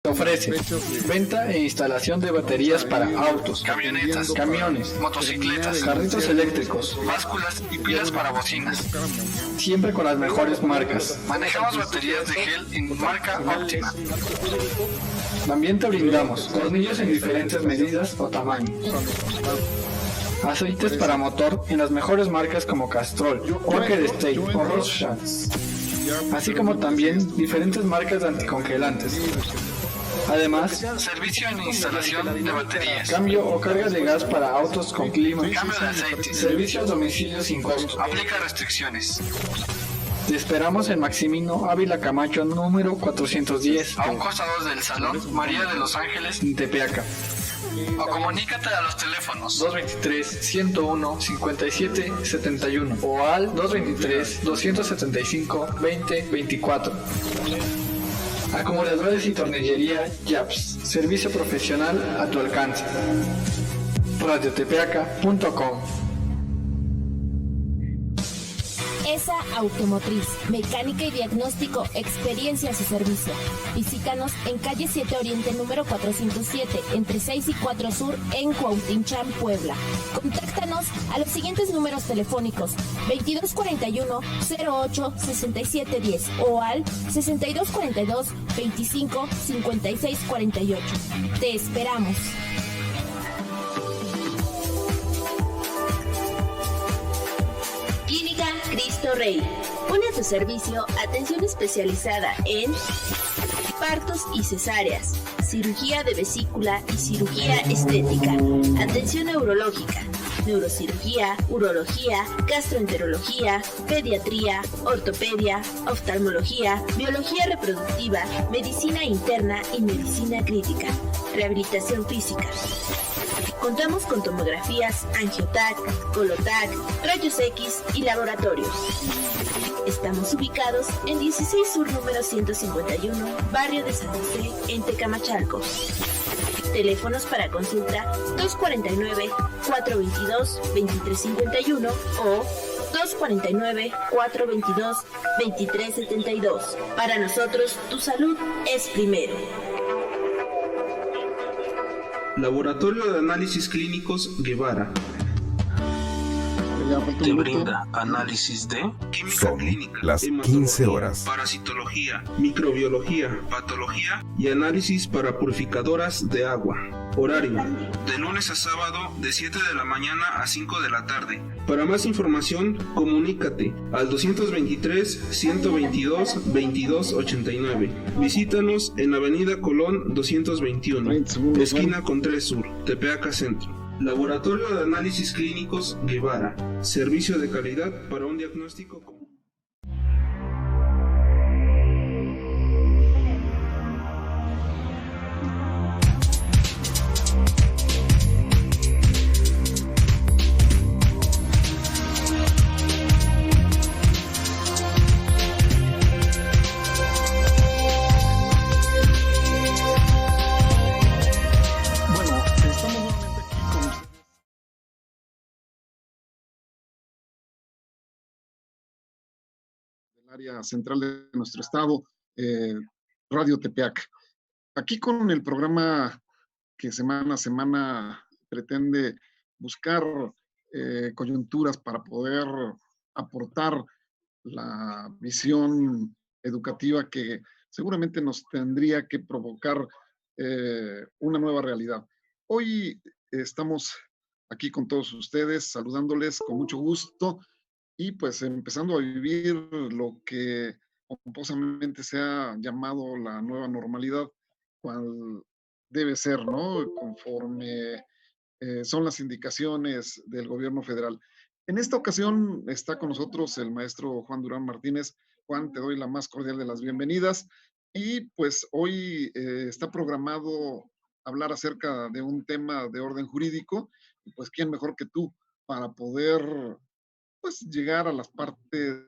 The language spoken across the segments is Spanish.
Ofrece venta e instalación de baterías para autos, camionetas, camiones, motocicletas, carritos eléctricos, básculas y pilas para bocinas. siempre con las mejores marcas. Manejamos baterías de gel en marca óptima. También te brindamos tornillos en diferentes medidas o tamaños. Aceites para motor en las mejores marcas como Castrol, Walker State o Rothschild. Así como también diferentes marcas de anticongelantes. Además, Servicio en instalación de baterías. cambio o carga de gas para autos con clima. Cambio de aceite. Servicio a domicilio sin costo. Aplica restricciones. Te esperamos en Maximino Ávila Camacho número 410 A un costado del Salón María de los Ángeles. en Tepeaca. O comunícate a los teléfonos 223-101-5771 o al 223-275-2024. Acumuladores y tornillería Yaps. Servicio profesional a tu alcance. radiotepeaca.com. ESA Automotriz, mecánica y diagnóstico, experiencia a su servicio. Visítanos en calle 7 Oriente número 407, entre 6 y 4 Sur, en Cuautinchan, Puebla. Contáctanos a los siguientes números telefónicos: 2241-08-6710 o al 6242-25-5648. Te esperamos. Clínica Cristo Rey. Pone a tu servicio atención especializada en partos y cesáreas, cirugía de vesícula y cirugía estética, atención neurológica, neurocirugía, urología, gastroenterología, pediatría, ortopedia, oftalmología, biología reproductiva, medicina interna y medicina crítica, rehabilitación física. Contamos con tomografías, angiotac, colotac, rayos X y laboratorios. Estamos ubicados en 16 Sur número 151, barrio de San José, en Tecamachalco. Teléfonos para consulta 249-422-2351 o 249-422-2372. Para nosotros, tu salud es primero. Laboratorio de Análisis Clínicos Guevara. Te brinda análisis de Química Son clínica, las hematología, 15 horas. Parasitología, microbiología, patología y análisis para purificadoras de agua. Horario: de lunes a sábado de 7 de la mañana a 5 de la tarde. Para más información, comunícate al 223-122-2289. Visítanos en Avenida Colón 221, esquina con 3 Sur, Tepeaca Centro. Laboratorio de Análisis Clínicos Guevara. Servicio de calidad para un diagnóstico común. Área central de nuestro estado, Radio Tepeac. Aquí con el programa que semana a semana pretende buscar coyunturas para poder aportar la visión educativa que seguramente nos tendría que provocar una nueva realidad. Hoy estamos aquí con todos ustedes, saludándoles con mucho gusto y pues empezando a vivir lo que pomposamente se ha llamado la nueva normalidad, cual debe ser, ¿no? Conforme son las indicaciones del gobierno federal. En esta ocasión está con nosotros el maestro Juan Durán Martínez. Juan, te doy la más cordial de las bienvenidas. Y pues hoy está programado hablar acerca de un tema de orden jurídico. Y pues, ¿quién mejor que tú para poder pues llegar a las partes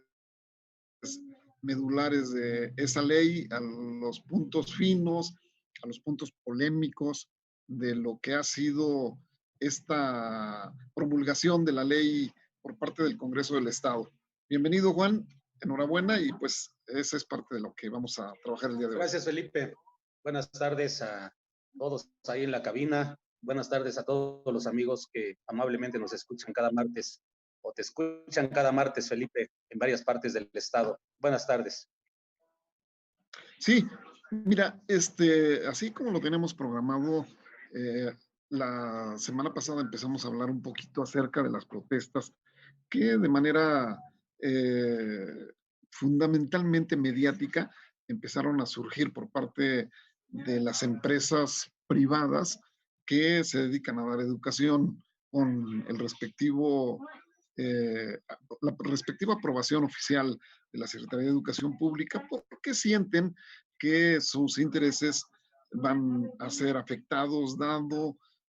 medulares de esa ley, a los puntos finos, a los puntos polémicos de lo que ha sido esta promulgación de la ley por parte del Congreso del Estado? Bienvenido, Juan, enhorabuena, y pues esa es parte de lo que vamos a trabajar el día de hoy. Gracias, Felipe. Buenas tardes a todos ahí en la cabina. Buenas tardes a todos los amigos que amablemente nos escuchan cada martes o te escuchan cada martes, Felipe, en varias partes del estado. Buenas tardes. Sí, mira, así como lo tenemos programado, la semana pasada empezamos a hablar un poquito acerca de las protestas que de manera fundamentalmente mediática empezaron a surgir por parte de las empresas privadas que se dedican a dar educación con el respectivo, la respectiva aprobación oficial de la Secretaría de Educación Pública, porque sienten que sus intereses van a ser afectados dada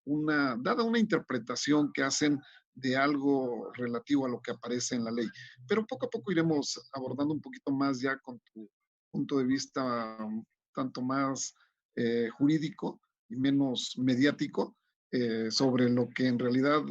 una interpretación que hacen de algo relativo a lo que aparece en la ley. Pero poco a poco iremos abordando un poquito más ya con tu punto de vista tanto más jurídico y menos mediático sobre lo que en realidad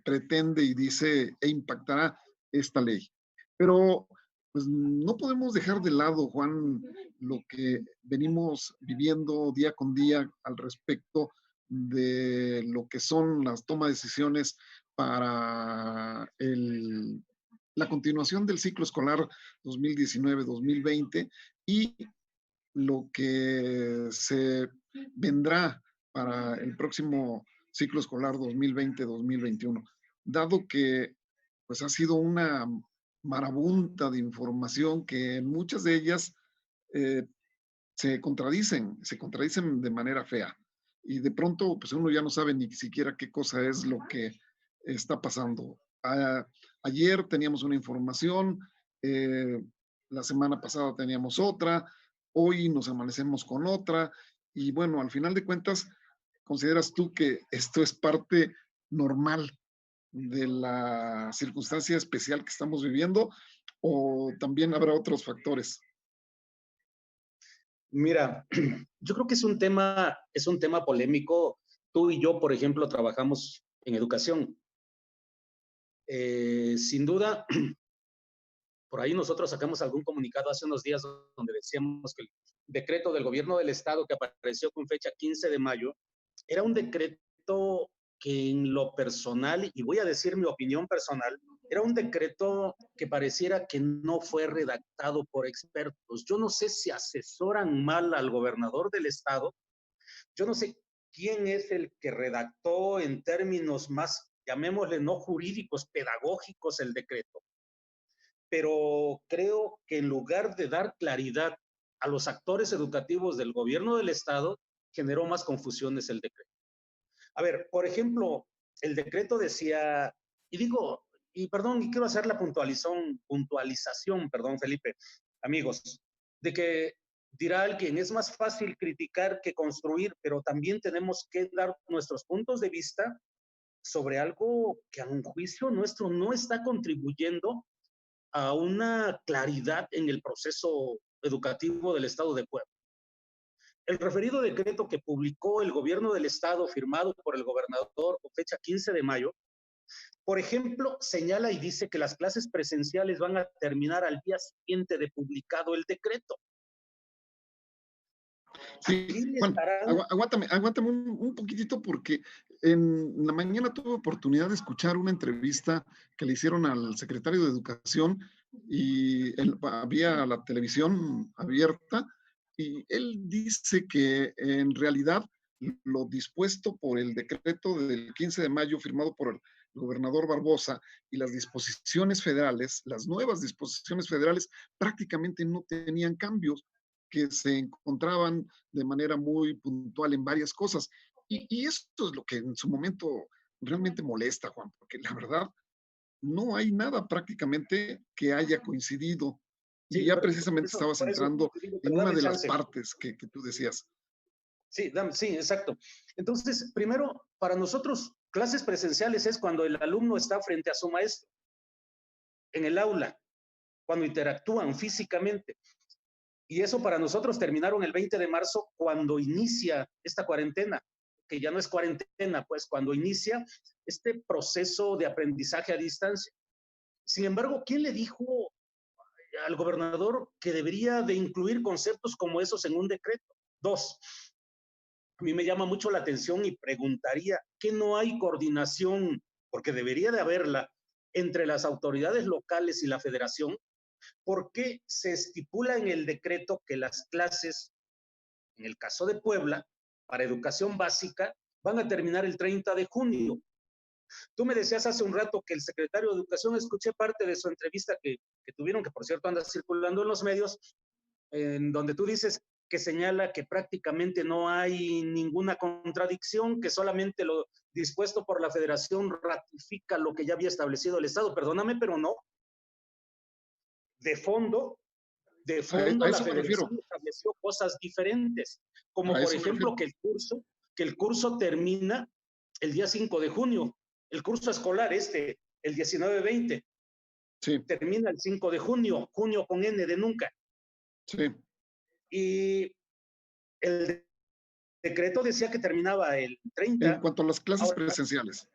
pretende y dice e impactará esta ley. Pero pues no podemos dejar de lado, Juan, lo que venimos viviendo día con día al respecto de lo que son las tomas de decisiones para la continuación del ciclo escolar 2019-2020 y lo que se vendrá para el próximo ciclo escolar 2020-2021, dado que pues ha sido una marabunta de información que en muchas de ellas se contradicen de manera fea. Y de pronto, pues uno ya no sabe ni siquiera qué cosa es lo que está pasando. Ayer teníamos una información, la semana pasada teníamos otra, hoy nos amanecemos con otra, y bueno, al final de cuentas, ¿consideras tú que esto es parte normal de la circunstancia especial que estamos viviendo o también habrá otros factores? Mira, yo creo que es un tema polémico. Tú y yo, por ejemplo, trabajamos en educación. Sin duda, por ahí nosotros sacamos algún comunicado hace unos días donde decíamos que el decreto del gobierno del estado que apareció con fecha 15 de mayo era un decreto que en lo personal, y voy a decir mi opinión personal, era un decreto que pareciera que no fue redactado por expertos. Yo no sé si asesoran mal al gobernador del estado, yo no sé quién es el que redactó en términos más, llamémosle no jurídicos, pedagógicos el decreto, pero creo que en lugar de dar claridad a los actores educativos del gobierno del estado, generó más confusiones el decreto. A ver, por ejemplo, el decreto decía, y digo, y perdón, y quiero hacer la puntualización, perdón, Felipe, amigos, de que dirá alguien, es más fácil criticar que construir, pero también tenemos que dar nuestros puntos de vista sobre algo que a un juicio nuestro no está contribuyendo a una claridad en el proceso educativo del Estado de Puebla. El referido decreto que publicó el gobierno del estado, firmado por el gobernador con fecha 15 de mayo, por ejemplo, señala y dice que las clases presenciales van a terminar al día siguiente de publicado el decreto. Sí, Juan, aguántame un poquitito porque en la mañana tuve oportunidad de escuchar una entrevista que le hicieron al secretario de Educación y había la televisión abierta y él dice que en realidad lo dispuesto por el decreto del 15 de mayo firmado por el gobernador Barbosa y las disposiciones federales, las nuevas disposiciones federales prácticamente no tenían cambios, que se encontraban de manera muy puntual en varias cosas. Y esto es lo que en su momento realmente molesta, Juan, porque la verdad no hay nada prácticamente que haya coincidido. Sí, y ya precisamente estabas entrando en una de las partes que tú decías. Sí, sí, exacto. Entonces, primero, para nosotros, clases presenciales es cuando el alumno está frente a su maestro, en el aula, cuando interactúan físicamente. Y eso para nosotros terminaron el 20 de marzo cuando inicia esta cuarentena, que ya no es cuarentena, pues cuando inicia este proceso de aprendizaje a distancia. Sin embargo, ¿quién le dijo al gobernador que debería de incluir conceptos como esos en un decreto? Dos, a mí me llama mucho la atención y preguntaría, ¿qué no hay coordinación? Porque debería de haberla entre las autoridades locales y la federación. ¿Por qué se estipula en el decreto que las clases, en el caso de Puebla, para educación básica, van a terminar el 30 de junio? Tú me decías hace un rato que el secretario de Educación, escuché parte de su entrevista que tuvieron, que por cierto anda circulando en los medios, en donde tú dices que señala que prácticamente no hay ninguna contradicción, que solamente lo dispuesto por la federación ratifica lo que ya había establecido el Estado. Perdóname, pero no. De fondo, A la eso me refiero. federación estableció cosas diferentes, como A por eso me ejemplo refiero. que el curso termina el día 5 de junio, el curso escolar el 19-20, Sí, termina el 5 de junio, junio con N de nunca. sí. Y el decreto decía que terminaba el En 30, cuanto a las clases ahora presenciales.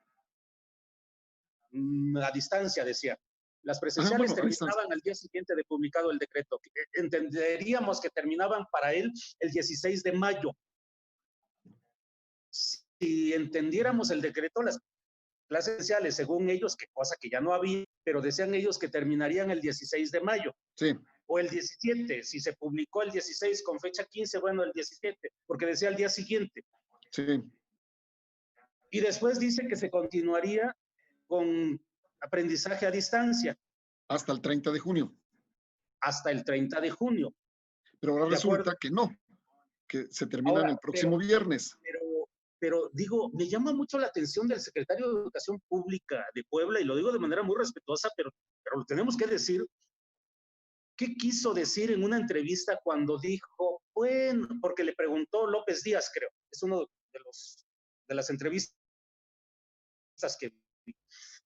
a distancia decía. Las Ajá, presenciales bueno, a distancia. terminaban al día siguiente de publicado el decreto. Entenderíamos que terminaban para él el 16 de mayo. Si entendiéramos el decreto, las clases presenciales, según ellos, que cosa que ya no había, pero decían ellos que terminarían el 16 de mayo. Sí, O el 17, si se publicó el 16 con fecha 15, bueno, el 17, porque decía el día siguiente. sí. Y después dice que se continuaría con aprendizaje a distancia Hasta el 30 de junio. hasta el 30 de junio. Pero ahora De acuerdo. resulta que no, que se terminan Ahora, el próximo viernes. pero digo, me llama mucho la atención del secretario de Educación Pública de Puebla, y lo digo de manera muy respetuosa, pero lo tenemos que decir. ¿Qué quiso decir en una entrevista cuando dijo, bueno, porque le preguntó López Díaz, creo, es uno de las entrevistas que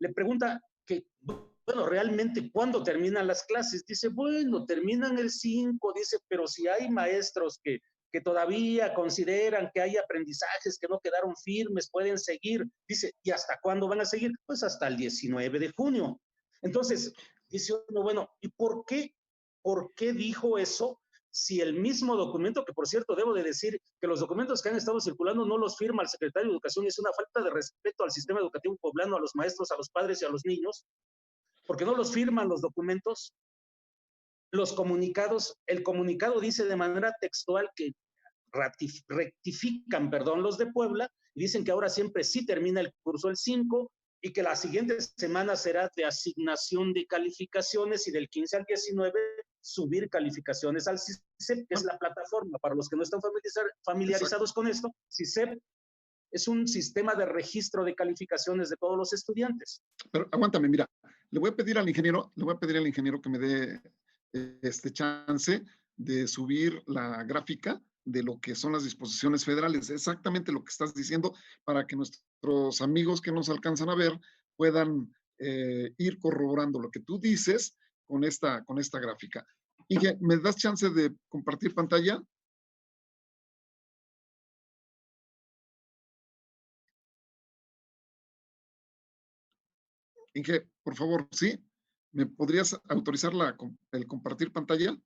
le pregunta que, bueno, realmente, ¿cuándo terminan las clases? Dice, bueno, terminan el 5, dice, pero si hay maestros que todavía consideran que hay aprendizajes que no quedaron firmes, pueden seguir. Dice, ¿y hasta cuándo van a seguir? Pues hasta el 19 de junio. Entonces, dice uno, bueno, ¿y por qué dijo eso? Si el mismo documento, que por cierto debo de decir que los documentos que han estado circulando no los firma el secretario de Educación, y es una falta de respeto al sistema educativo poblano, a los maestros, a los padres y a los niños, porque no los firman los documentos, los comunicados. El comunicado dice de manera textual que rectifican, los de Puebla, y dicen que ahora siempre sí termina el curso el 5 y que la siguiente semana será de asignación de calificaciones, y del 15 al 19 subir calificaciones al CISEP, que es la plataforma, para los que no están familiarizados con esto. CISEP es un sistema de registro de calificaciones de todos los estudiantes. Pero aguántame, mira, le voy a pedir al ingeniero que me dé este chance de subir la gráfica de lo que son las disposiciones federales, exactamente lo que estás diciendo, para que nuestros amigos que nos alcanzan a ver puedan ir corroborando lo que tú dices con esta gráfica. Inge, ¿me das chance de compartir pantalla? Inge, por favor, ¿sí? ¿Me podrías autorizar el compartir pantalla?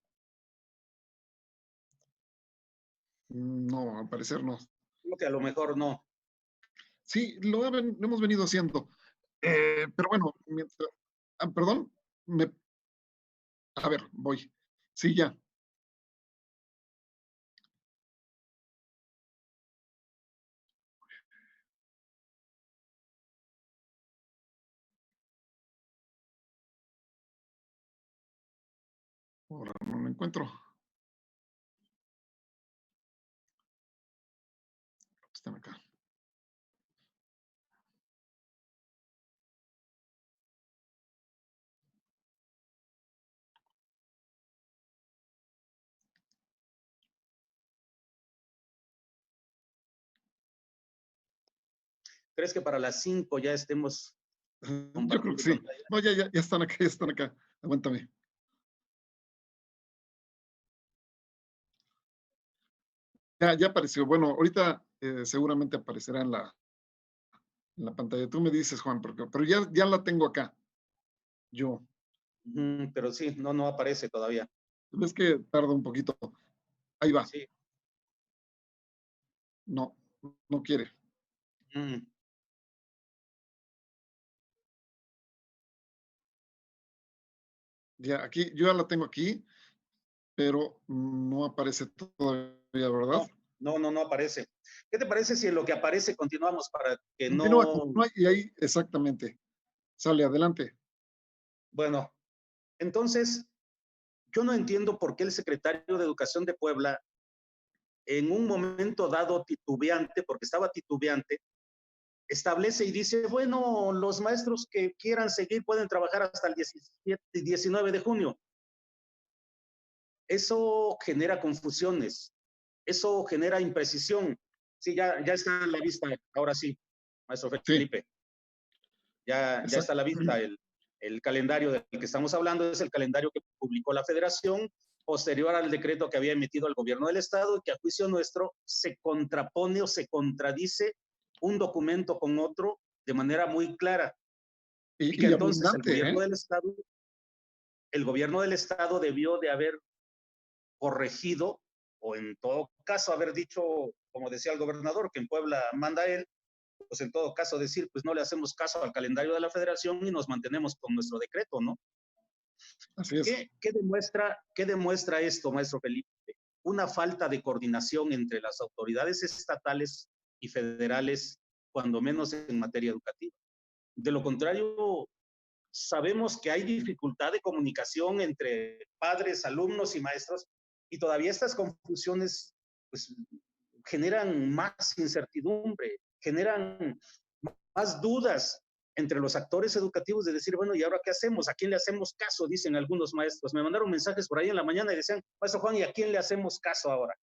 No, al parecer no. Creo que a lo mejor no. Sí, lo hemos venido haciendo. Pero bueno, perdón, a ver, voy. Sí, ya. Ahora no lo encuentro. Están acá. ¿Crees que para las 5 ya estemos? Yo creo que sí. No, ya están acá, ya están acá. Aguántame. Ya apareció. Bueno, ahorita seguramente aparecerá en la pantalla. Tú me dices, Juan, pero ya la tengo acá. Yo. Pero sí, no aparece todavía. Es que tarda un poquito. Ahí va. Sí. No, no quiere. Mm. Ya, aquí, yo ya la tengo aquí, pero no aparece todavía, ¿verdad? No aparece. ¿Qué te parece si en lo que aparece continuamos para que Continúa, no... continúa y ahí exactamente. Sale adelante. Bueno, entonces, yo no entiendo por qué el secretario de Educación de Puebla, en un momento dado titubeante, porque estaba titubeante, establece y dice, bueno, los maestros que quieran seguir pueden trabajar hasta el 19 de junio. Eso genera confusiones, eso genera imprecisión. Sí, ya está a la vista, ahora sí, maestro Felipe. Sí. Ya está a la vista el calendario del que estamos hablando, es el calendario que publicó la Federación posterior al decreto que había emitido el gobierno del Estado y que a juicio nuestro se contrapone o se contradice un documento con otro de manera muy clara. Y que entonces el gobierno del Estado debió de haber corregido o en todo caso haber dicho, como decía el gobernador, que en Puebla manda él, pues en todo caso decir, pues no le hacemos caso al calendario de la Federación y nos mantenemos con nuestro decreto, ¿no? Así es. ¿Qué demuestra esto, maestro Felipe? Una falta de coordinación entre las autoridades estatales y federales, cuando menos en materia educativa. De lo contrario, sabemos que hay dificultad de comunicación entre padres, alumnos y maestros, y todavía estas confusiones pues, generan más incertidumbre, generan más dudas entre los actores educativos de decir, bueno, ¿y ahora qué hacemos? ¿A quién le hacemos caso? Dicen algunos maestros. Me mandaron mensajes por ahí en la mañana y decían, maestro Juan, ¿y a quién le hacemos caso ahora?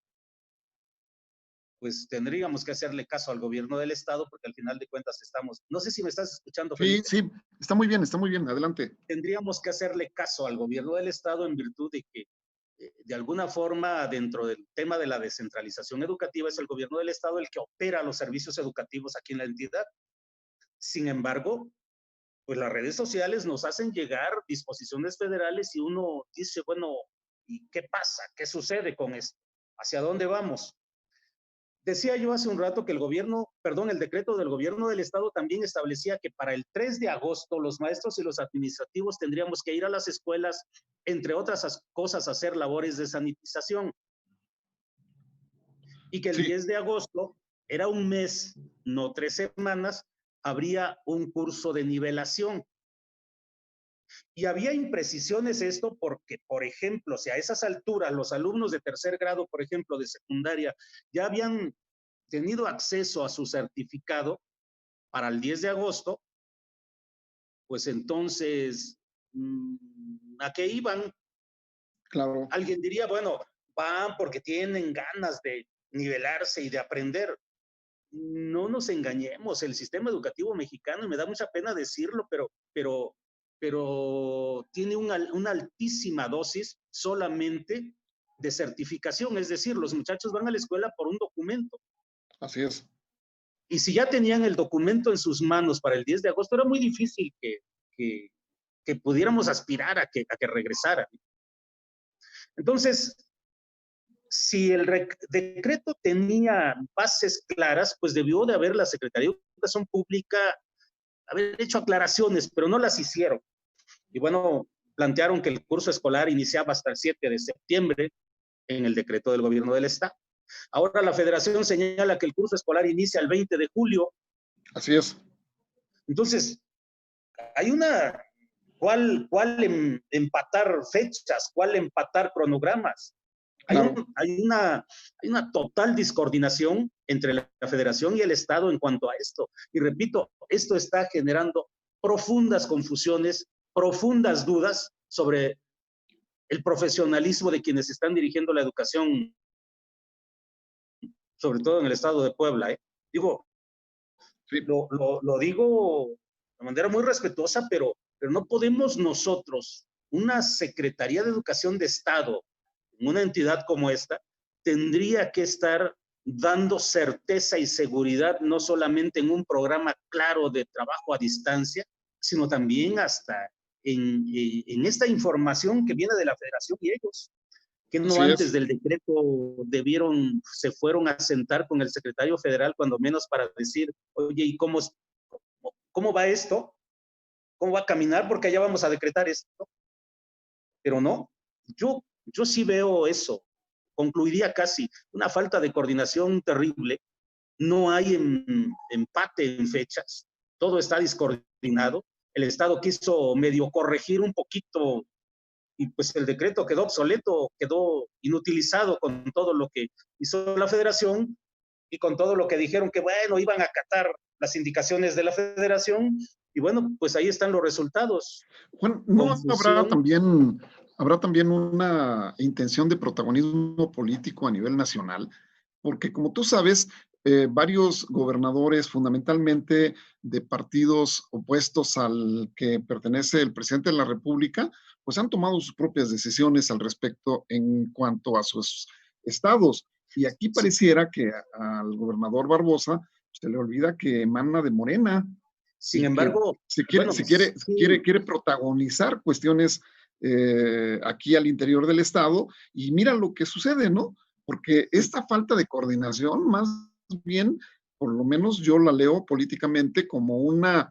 Pues tendríamos que hacerle caso al gobierno del Estado porque al final de cuentas estamos, no sé si me estás escuchando, Felipe. Sí, está muy bien, adelante. Tendríamos que hacerle caso al gobierno del Estado en virtud de que de alguna forma dentro del tema de la descentralización educativa es el gobierno del Estado el que opera los servicios educativos aquí en la entidad. Sin embargo, pues las redes sociales nos hacen llegar disposiciones federales y uno dice, bueno, ¿y qué pasa? ¿Qué sucede con esto? ¿Hacia dónde vamos? Decía yo hace un rato que el decreto del gobierno del Estado también establecía que para el 3 de agosto los maestros y los administrativos tendríamos que ir a las escuelas, entre otras cosas, a hacer labores de sanitización. Y que el 10 de agosto era un mes, no 3 semanas, habría un curso de nivelación. Y había imprecisiones esto porque, por ejemplo, si a esas alturas los alumnos de tercer grado, por ejemplo, de secundaria, ya habían tenido acceso a su certificado para el 10 de agosto, pues entonces, ¿a qué iban? Claro. Alguien diría, bueno, van porque tienen ganas de nivelarse y de aprender. No nos engañemos, el sistema educativo mexicano, y me da mucha pena decirlo, pero tiene una altísima dosis solamente de certificación, es decir, los muchachos van a la escuela por un documento. Así es. Y si ya tenían el documento en sus manos para el 10 de agosto, era muy difícil que pudiéramos aspirar a que regresara. Entonces, si el decreto tenía bases claras, pues debió de haber la Secretaría de Educación Pública haber hecho aclaraciones, pero no las hicieron. Y bueno, plantearon que el curso escolar iniciaba hasta el 7 de septiembre en el decreto del gobierno del Estado. Ahora la Federación señala que el curso escolar inicia el 20 de julio. Así es. Entonces, hay una... ¿Cuál empatar fechas? ¿Cuál empatar cronogramas? Claro. Hay una total discoordinación entre la Federación y el Estado en cuanto a esto. Y repito, esto está generando profundas confusiones, profundas dudas sobre el profesionalismo de quienes están dirigiendo la educación, sobre todo en el estado de Puebla. Digo, sí. Lo digo de manera muy respetuosa, pero no podemos nosotros, una Secretaría de Educación de Estado, una entidad como esta, tendría que estar dando certeza y seguridad no solamente en un programa claro de trabajo a distancia, sino también hasta en esta información que viene de la Federación y ellos. que no Así antes es. del decreto se fueron a sentar con el secretario federal, cuando menos para decir, oye, ¿y cómo va esto? ¿Cómo va a caminar? Porque allá vamos a decretar esto. Pero no, yo sí veo eso. Concluiría casi una falta de coordinación terrible. No hay empate en fechas. Todo está discoordinado. El Estado quiso medio corregir un poquito y pues el decreto quedó obsoleto, quedó inutilizado con todo lo que hizo la Federación y con todo lo que dijeron que, bueno, iban a acatar las indicaciones de la Federación. Y bueno, pues ahí están los resultados. Juan, ¿no Confusión. habrá también una intención de protagonismo político a nivel nacional? Porque como tú sabes, varios gobernadores, fundamentalmente de partidos opuestos al que pertenece el presidente de la República, pues han tomado sus propias decisiones al respecto en cuanto a sus estados. Y aquí pareciera que al gobernador Barbosa se le olvida que emana de Morena Sin y que embargo, se quiere, bueno, se quiere, sí, quiere protagonizar cuestiones aquí al interior del Estado, y mira lo que sucede, ¿no? Porque esta falta de coordinación, más bien, por lo menos yo la leo políticamente como una,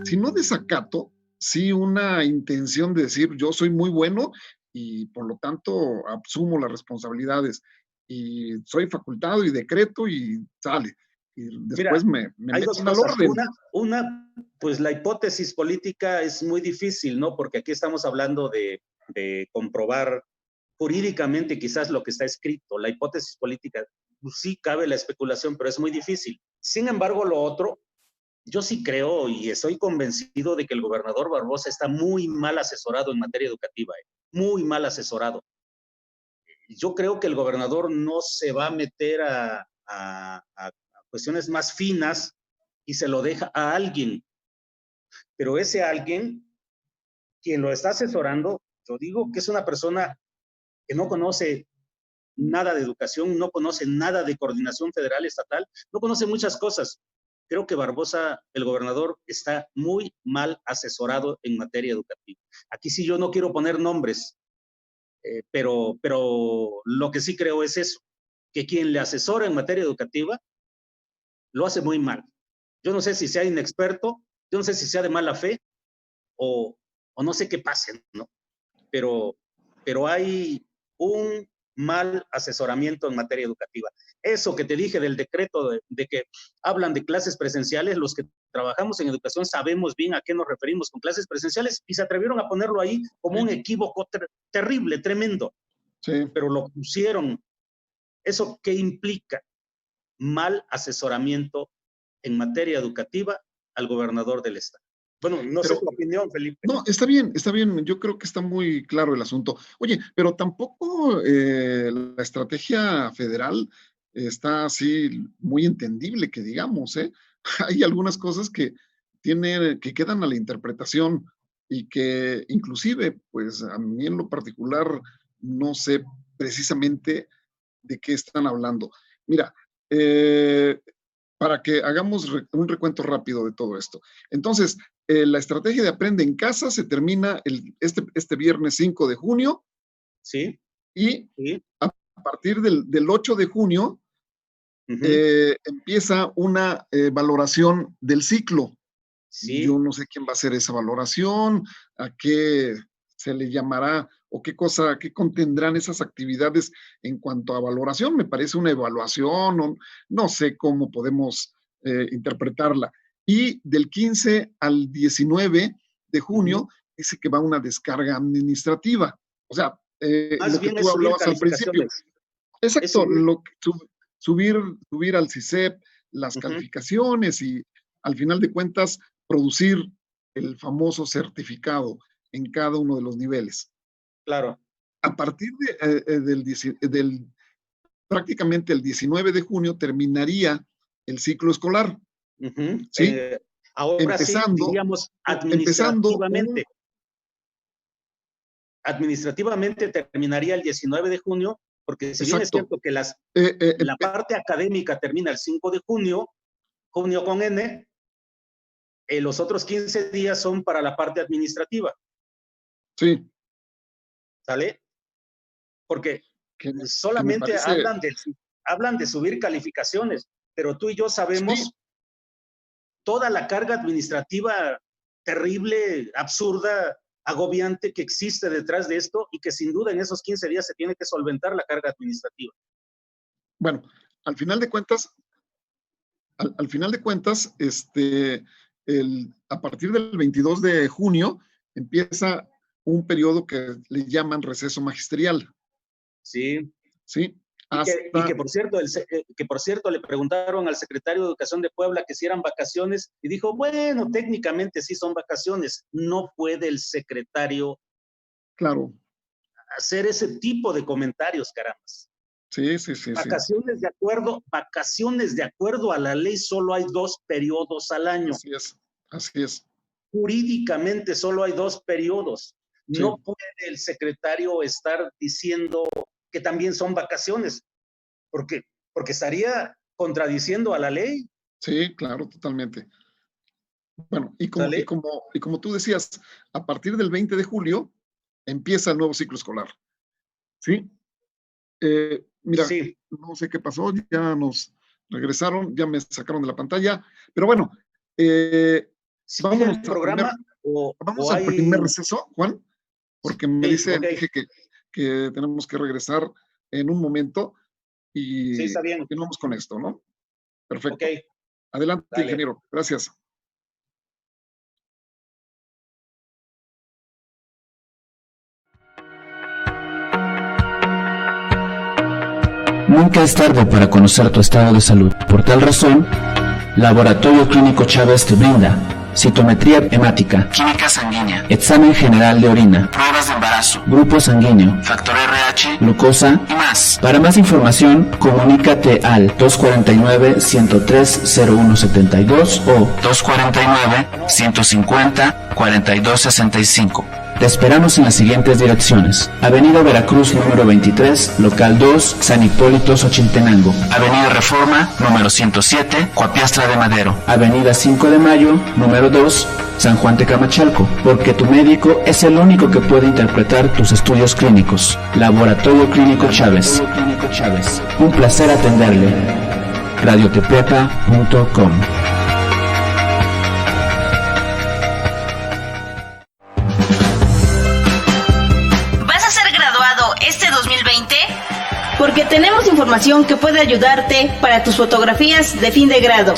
si no desacato, sí una intención de decir yo soy muy bueno y por lo tanto asumo las responsabilidades y soy facultado y decreto y sale. Y después mira, me hay dos meten al cosas. orden. Pues la hipótesis política es muy difícil, ¿no? Porque aquí estamos hablando de comprobar jurídicamente quizás lo que está escrito. La hipótesis política, pues sí cabe la especulación, pero es muy difícil. Sin embargo, lo otro, yo sí creo y estoy convencido de que el gobernador Barbosa está muy mal asesorado en materia educativa, muy mal asesorado. Yo creo que el gobernador no se va a meter a cuestiones más finas y se lo deja a alguien, pero ese alguien, quien lo está asesorando, yo digo que es una persona que no conoce nada de educación, no conoce nada de coordinación federal, estatal, no conoce muchas cosas. Creo que Barbosa, el gobernador, está muy mal asesorado en materia educativa. Aquí sí yo no quiero poner nombres, pero lo que sí creo es eso, que quien le asesora en materia educativa lo hace muy mal. Yo no sé si sea inexperto, yo no sé si sea de mala fe o, o no sé qué pase, ¿no? Pero hay un mal asesoramiento en materia educativa. Eso que te dije del decreto de que hablan de clases presenciales, los que trabajamos en educación sabemos bien a qué nos referimos con clases presenciales y se atrevieron a ponerlo ahí como un equívoco terrible, tremendo, Sí. pero lo pusieron. ¿Eso qué implica? Mal asesoramiento en materia educativa al gobernador del estado. Bueno, no sé Pero tu opinión, Felipe. no, está bien, yo creo que está muy claro el asunto. Oye, pero tampoco la estrategia federal está así muy entendible, que digamos, ¿eh? Hay algunas cosas que quedan a la interpretación y que inclusive, pues a mí en lo particular, no sé precisamente de qué están hablando. Mira, para que hagamos un recuento rápido de todo esto. Entonces, la estrategia de Aprende en Casa se termina este viernes 5 de junio. Sí, y sí. a partir del 8 de junio empieza una valoración del ciclo. Yo Sí, no sé quién va a hacer esa valoración, a qué se le llamará o qué contendrán esas actividades en cuanto a valoración. Me parece una evaluación, o no sé cómo podemos interpretarla. Y del 15 al 19 de junio dice que va una descarga administrativa. O sea, más lo que bien tú es subir hablabas al principio. calificaciones. Es Exacto, subir. subir al CICEP las calificaciones y al final de cuentas producir el famoso certificado en cada uno de los niveles. Claro. A partir del prácticamente el 19 de junio terminaría el ciclo escolar, ¿sí? Ahora sí, Empezando, diríamos empezando administrativamente. Administrativamente terminaría el 19 de junio, porque si bien es exacto, cierto que la parte académica termina el 5 de junio, junio con N, los otros 15 días son para la parte administrativa. sí. ¿Sale? Porque solamente parece... hablan de subir calificaciones, pero tú y yo sabemos toda la carga administrativa terrible, absurda, agobiante que existe detrás de esto y que sin duda en esos 15 días se tiene que solventar la carga administrativa. Bueno, al final de cuentas, a partir del 22 de junio empieza un periodo que le llaman receso magisterial. Sí. Sí. Y que por cierto le preguntaron al secretario de Educación de Puebla que si eran vacaciones y dijo, bueno, técnicamente sí son vacaciones. No puede el secretario hacer ese tipo de comentarios, caramba. Sí. Vacaciones de acuerdo a la ley, solo hay 2 periodos al año. Así es. Jurídicamente solo hay 2 periodos. Sí. No puede el secretario estar diciendo que también son vacaciones, porque estaría contradiciendo a la ley. Sí, claro, totalmente. Bueno, y como tú decías, a partir del 20 de julio empieza el nuevo ciclo escolar. ¿Sí? Mira, no sé qué pasó, ya nos regresaron, ya me sacaron de la pantalla, pero bueno, vamos al primer receso, Juan, porque me dice que tenemos que regresar en un momento y está bien. continuamos con esto, ¿no? Perfecto. Adelante, ingeniero. Gracias. Nunca es tarde para conocer tu estado de salud. Por tal razón, Laboratorio Clínico Chávez te brinda citometría hemática, química sanguínea, examen general de orina, pruebas de embarazo, grupo sanguíneo, factor RH, glucosa y más. Para más información, comunícate al 249-103-0172 o 249-150-4265. Te esperamos en las siguientes direcciones: Avenida Veracruz número 23, local 2, San Hipólito, Xochimtenango; Avenida Reforma número 107, Coapiastra de Madero; Avenida 5 de Mayo número 2, San Juan Tecamachalco, porque tu médico es el único que puede interpretar tus estudios clínicos. Laboratorio Clínico Chávez. Un placer atenderle. radiotepeaca.com. Porque tenemos información que puede ayudarte para tus fotografías de fin de grado.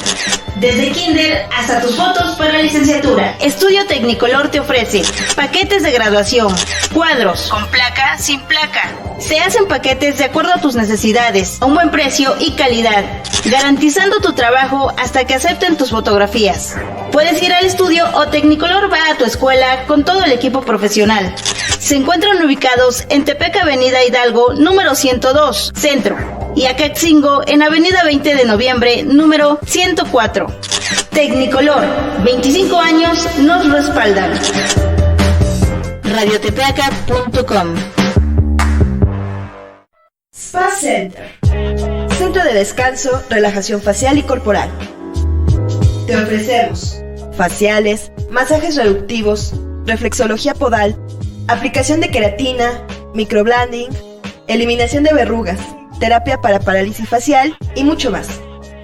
Desde kinder hasta tus fotos para licenciatura. Estudio Tecnicolor te ofrece paquetes de graduación, cuadros, con placa, sin placa. Se hacen paquetes de acuerdo a tus necesidades, a un buen precio y calidad, garantizando tu trabajo hasta que acepten tus fotografías. Puedes ir al estudio o Tecnicolor va a tu escuela con todo el equipo profesional. Se encuentran ubicados en Tepeaca, Avenida Hidalgo, número 102, Centro, y Acaxingo en Avenida 20 de Noviembre, número 104. Tecnicolor, 25 años nos respaldan. radiotepeaca.com. Spa Center, centro de descanso, relajación facial y corporal. Te ofrecemos faciales, masajes reductivos, reflexología podal, aplicación de queratina, microblending, eliminación de verrugas, terapia para parálisis facial y mucho más.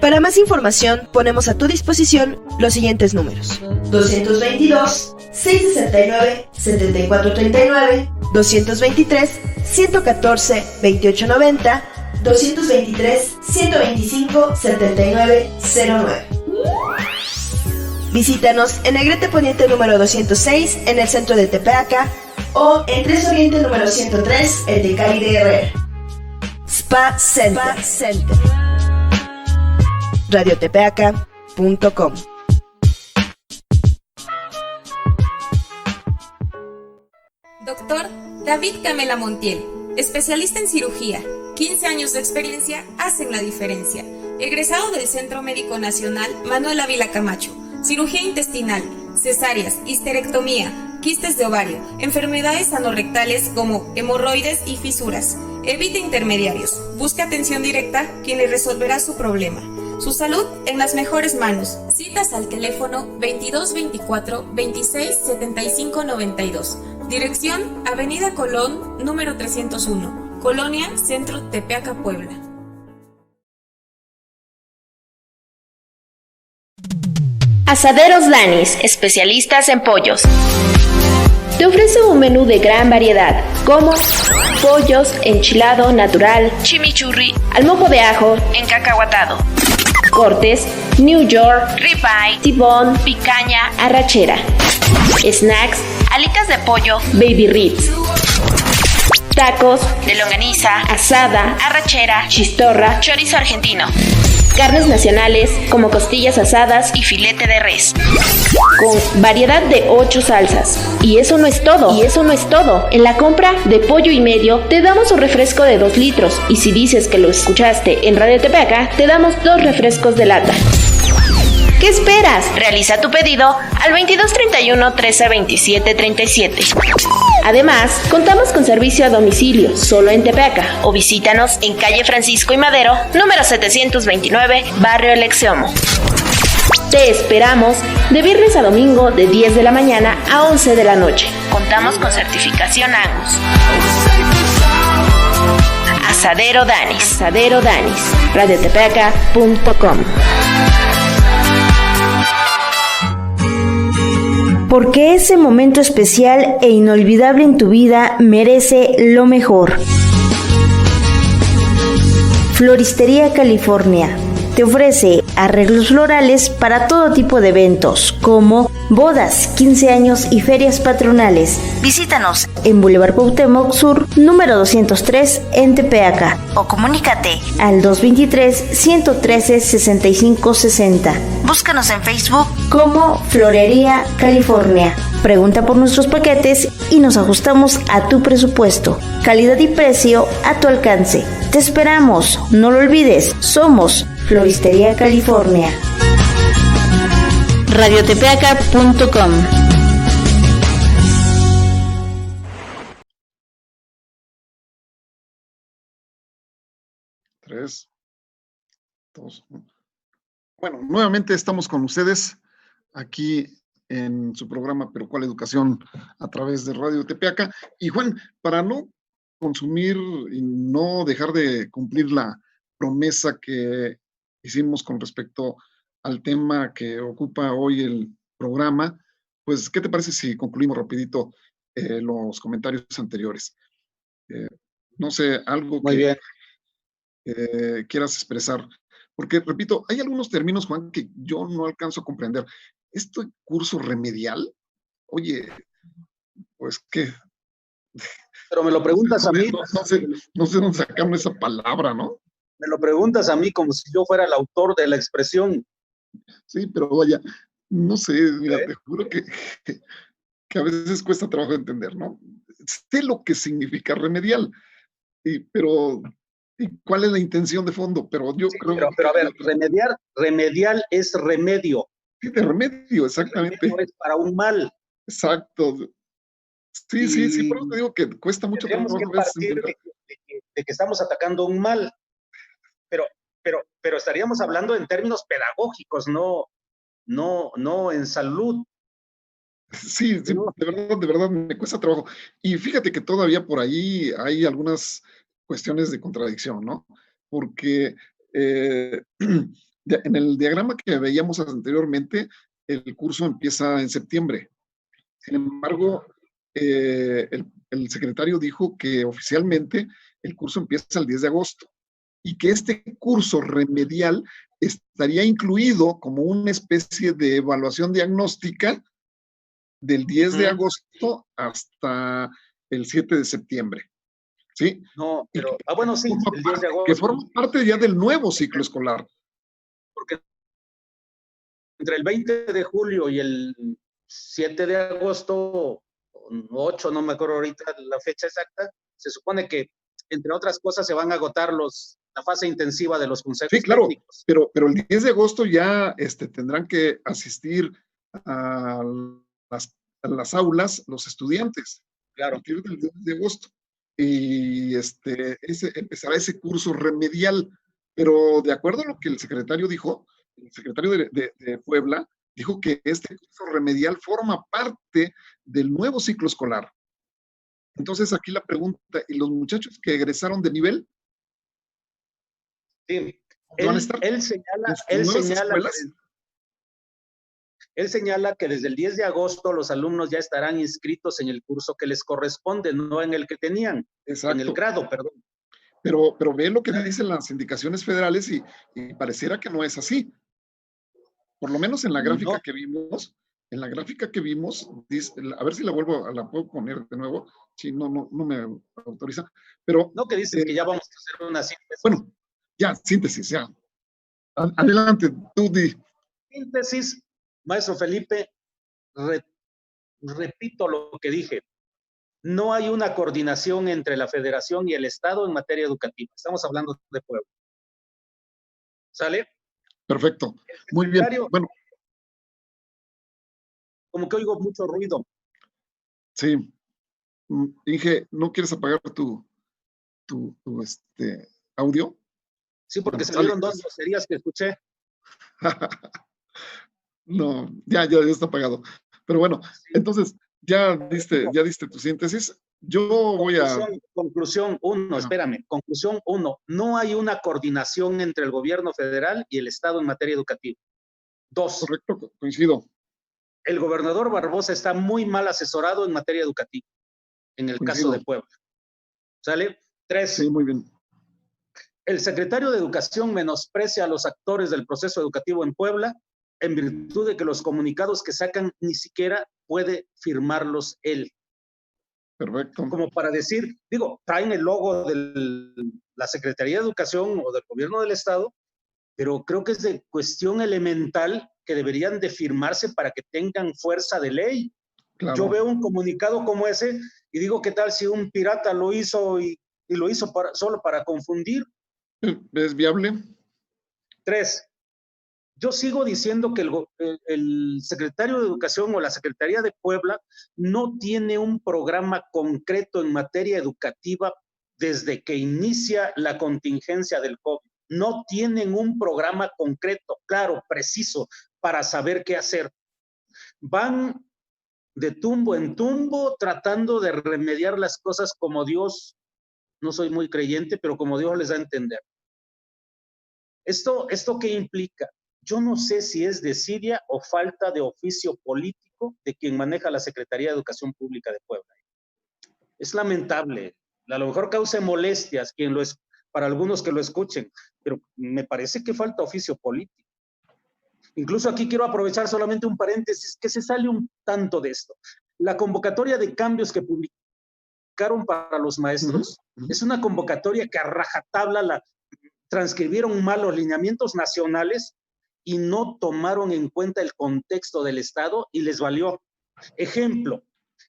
Para más información ponemos a tu disposición los siguientes números: 222-669-7439, 223-114-2890, 223-125-7909. Visítanos en Negrete Poniente número 206 en el centro de Tepeaca o en 3 Oriente número 103 en Tecali de Herrera. Spa Center. radiotepeaca.com. Doctor David Camela Montiel, especialista en cirugía. 15 años de experiencia hacen la diferencia. Egresado del Centro Médico Nacional Manuel Ávila Camacho. Cirugía intestinal, cesáreas, histerectomía, quistes de ovario, enfermedades anorrectales como hemorroides y fisuras. Evite intermediarios. Busque atención directa, quien le resolverá su problema. Su salud en las mejores manos. Citas al teléfono 2224 26 75 92. Dirección Avenida Colón, número 301. Colonia Centro Tepeaca, Puebla. Asaderos Danis, especialistas en pollos. Te ofrece un menú de gran variedad, como pollos, enchilado, natural, chimichurri, al mojo de ajo, encacahuatado, cortes, New York, ribeye, tibón, picaña, arrachera, snacks, alitas de pollo, baby ribs, tacos de longaniza, asada, arrachera, chistorra, chorizo argentino, carnes nacionales como costillas asadas y filete de res, con variedad de 8 salsas. Y eso no es todo. En la compra de pollo y medio te damos un refresco de 2 litros, y si dices que lo escuchaste en Radio Tepeaca, te damos 2 refrescos de lata. ¿Qué esperas? Realiza tu pedido al 2231 13 27 37. Además, contamos con servicio a domicilio solo en Tepeaca, o visítanos en calle Francisco y Madero, número 729, barrio El Exeomo. Te esperamos de viernes a domingo de 10 de la mañana a 11 de la noche. Contamos con certificación Angus. Asadero Danis, radiotepeaca.com. Porque ese momento especial e inolvidable en tu vida merece lo mejor. Floristería California te ofrece arreglos florales para todo tipo de eventos, como bodas, 15 años y ferias patronales. Visítanos en Boulevard Cuauhtémoc Sur, número 203, en Tepeaca, o comunícate al 223-113-6560. Búscanos en Facebook como Florería California. Pregunta por nuestros paquetes y nos ajustamos a tu presupuesto. Calidad y precio a tu alcance. Te esperamos, no lo olvides, somos Floristería California. radiotepeaca.com. Tres, dos. Bueno, nuevamente estamos con ustedes aquí en su programa Pero ¿Cuál Educación? A través de Radio Tepeaca. Y Juan, para no consumir y no dejar de cumplir la promesa que hicimos con respecto al tema que ocupa hoy el programa, pues, ¿qué te parece si concluimos rapidito los comentarios anteriores? No sé, algo Muy bien. Quieras expresar. Porque, repito, hay algunos términos, Juan, que yo no alcanzo a comprender. ¿Este curso remedial? Oye, pues, ¿qué? Pero me lo preguntas a mí. No sé dónde sacaron esa palabra, ¿no? Me lo preguntas a mí como si yo fuera el autor de la expresión. Sí, pero vaya, no sé, mira, te juro que a veces cuesta trabajo entender, ¿no? Sé lo que significa remedial, pero ¿y cuál es la intención de fondo? Pero yo creo pero a ver, remedial es remedio. Sí, de remedio, exactamente. Remedio es para un mal. Exacto. Sí, por eso te digo que cuesta mucho trabajo. Tenemos que partir de que estamos atacando un mal, pero estaríamos hablando en términos pedagógicos, no en salud. Sí, de verdad, me cuesta trabajo. Y fíjate que todavía por ahí hay algunas cuestiones de contradicción, ¿no? Porque en el diagrama que veíamos anteriormente, el curso empieza en septiembre. Sin embargo, el secretario dijo que oficialmente el curso empieza el 10 de agosto y que este curso remedial estaría incluido como una especie de evaluación diagnóstica del 10 de agosto hasta el 7 de septiembre. ¿Sí? No, pero, bueno, sí, el 10 de agosto. Que forma parte ya del nuevo ciclo escolar. Porque entre el 20 de julio y el 7 de agosto, 8, no me acuerdo ahorita la fecha exacta, se supone que, entre otras cosas, se van a agotar la fase intensiva de los consejos técnicos. Pero el 10 de agosto ya tendrán que asistir a las aulas los estudiantes. Claro. A partir del 10 de agosto. Y empezará ese curso remedial. Pero de acuerdo a lo que el secretario dijo, el secretario de Puebla, dijo que este curso remedial forma parte del nuevo ciclo escolar. Entonces aquí la pregunta, ¿y los muchachos que egresaron de nivel? Sí. ¿Van a estar Él en sus él nuevas señala escuelas? Él señala que desde el 10 de agosto los alumnos ya estarán inscritos en el curso que les corresponde, no en el que tenían, en el Exacto. grado, perdón. Pero ve lo que dicen las indicaciones federales y pareciera que no es así. Por lo menos en la gráfica No, que vimos, dice, a ver si la puedo poner de nuevo, si no me autoriza, pero no que dices que ya vamos a hacer una síntesis. bueno, ya, síntesis, ya. Adelante, tú di. Síntesis, maestro Felipe, repito lo que dije. No hay una coordinación entre la Federación y el Estado en materia educativa. Estamos hablando de Puebla. ¿Sale? Perfecto. Muy bien. Bueno, como que oigo mucho ruido. Sí. Inge, ¿no quieres apagar tu audio? Sí, porque Bueno, salieron dos groserías que escuché. No, ya está apagado. Pero bueno, sí. Entonces, ya diste tu síntesis. Yo voy a... Conclusión 1, espérame. Conclusión 1. No hay una coordinación entre el gobierno federal y el Estado en materia educativa. 2. Correcto, coincido. El gobernador Barbosa está muy mal asesorado en materia educativa, en el caso de Puebla. ¿Sale? 3. Sí, muy bien. El secretario de Educación menosprecia a los actores del proceso educativo en Puebla en virtud de que los comunicados que sacan ni siquiera puede firmarlos él. Perfecto. Como para decir, traen el logo de la Secretaría de Educación o del gobierno del Estado, pero creo que es de cuestión elemental que deberían de firmarse para que tengan fuerza de ley. Claro. Yo veo un comunicado como ese y digo, ¿qué tal si un pirata lo hizo y lo hizo solo para confundir? ¿Es viable? 3. Yo sigo diciendo que el secretario de Educación o la Secretaría de Puebla no tiene un programa concreto en materia educativa desde que inicia la contingencia del COVID. No tienen un programa concreto, claro, preciso, para saber qué hacer. Van de tumbo en tumbo tratando de remediar las cosas como Dios, no soy muy creyente, pero como Dios les da a entender. ¿Esto qué implica? Yo no sé si es desidia o falta de oficio político de quien maneja la Secretaría de Educación Pública de Puebla. Es lamentable. A lo mejor cause molestias para algunos que lo escuchen, pero me parece que falta oficio político. Incluso aquí quiero aprovechar solamente un paréntesis que se sale un tanto de esto. La convocatoria de cambios que publicaron para los maestros es una convocatoria que a rajatabla transcribieron mal los lineamientos nacionales y no tomaron en cuenta el contexto del Estado y les valió. Ejemplo,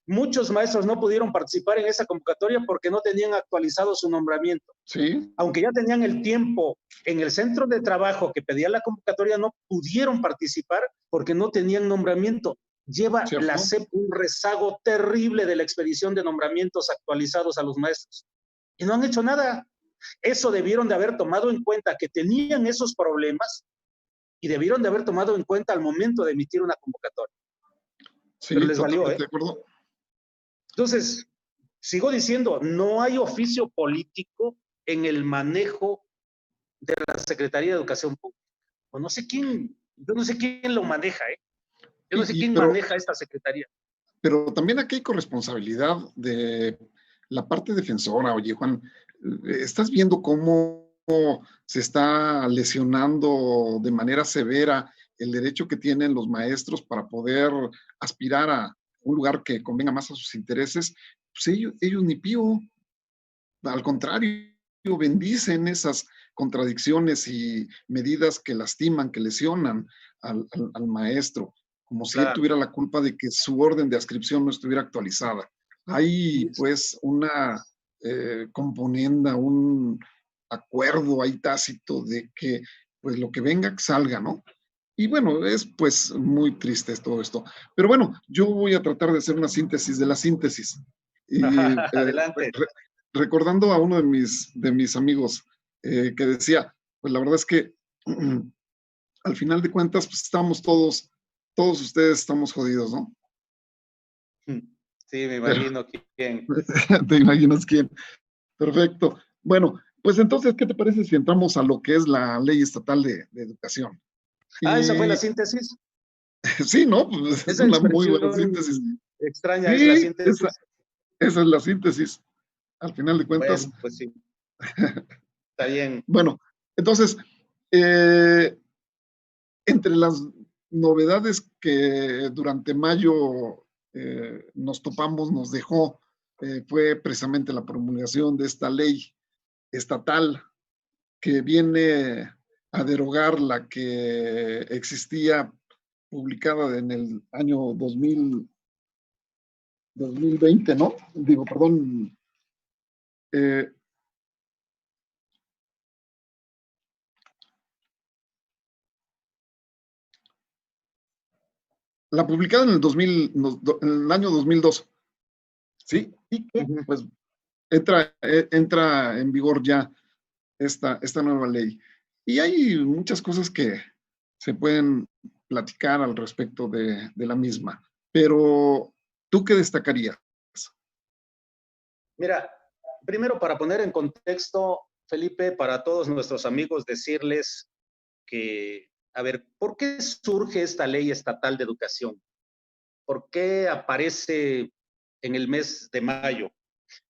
muchos maestros no pudieron participar en esa convocatoria porque no tenían actualizado su nombramiento. Sí. Aunque ya tenían el tiempo en el centro de trabajo que pedía la convocatoria, no pudieron participar porque no tenían nombramiento. Lleva la SEP un rezago terrible de la expedición de nombramientos actualizados a los maestros. Y no han hecho nada. Eso debieron de haber tomado en cuenta que tenían esos problemas y debieron de haber tomado en cuenta al momento de emitir una convocatoria. Sí, pero les valió, de acuerdo. Entonces, sigo diciendo, no hay oficio político en el manejo de la Secretaría de Educación Pública. Yo no sé quién lo maneja, Yo no sé quién maneja esta secretaría. Pero también aquí hay corresponsabilidad de la parte defensora. Oye, Juan, ¿estás viendo cómo se está lesionando de manera severa el derecho que tienen los maestros para poder aspirar a un lugar que convenga más a sus intereses? Pues ellos ni pío. Al contrario, bendicen esas contradicciones y medidas que lastiman, que lesionan al maestro, como si él tuviera la culpa de que su orden de adscripción no estuviera actualizada. Hay pues una componenda, un acuerdo ahí tácito de que pues lo que venga que salga, ¿no? Y bueno, es pues muy triste todo esto. Pero bueno, yo voy a tratar de hacer una síntesis de la síntesis. Y, adelante. Recordando a uno de mis amigos que decía, pues la verdad es que al final de cuentas pues estamos todos ustedes estamos jodidos, ¿no? Sí, me imagino quién. Te imaginas quién. Perfecto. Bueno, pues entonces, ¿qué te parece si entramos a lo que es la Ley Estatal de Educación? Esa fue la Y síntesis. sí, ¿no? Pues es Esa una muy buena expresión síntesis. extraña es la Sí, síntesis. esa es la síntesis. Al final de cuentas. Bueno, pues sí. Está bien. Bueno, entonces, entre las novedades que durante mayo nos topamos, nos dejó, fue precisamente la promulgación de esta ley estatal que viene a derogar la que existía publicada en el año 2020, ¿no? Digo, perdón. La publicada en en el año 2002, ¿sí? Y que, pues, entra en vigor ya esta nueva ley. Y hay muchas cosas que se pueden platicar al respecto de la misma. Pero, ¿tú qué destacarías? Mira, primero para poner en contexto, Felipe, para todos nuestros amigos, decirles que, a ver, ¿por qué surge esta ley estatal de educación? ¿Por qué aparece en el mes de mayo?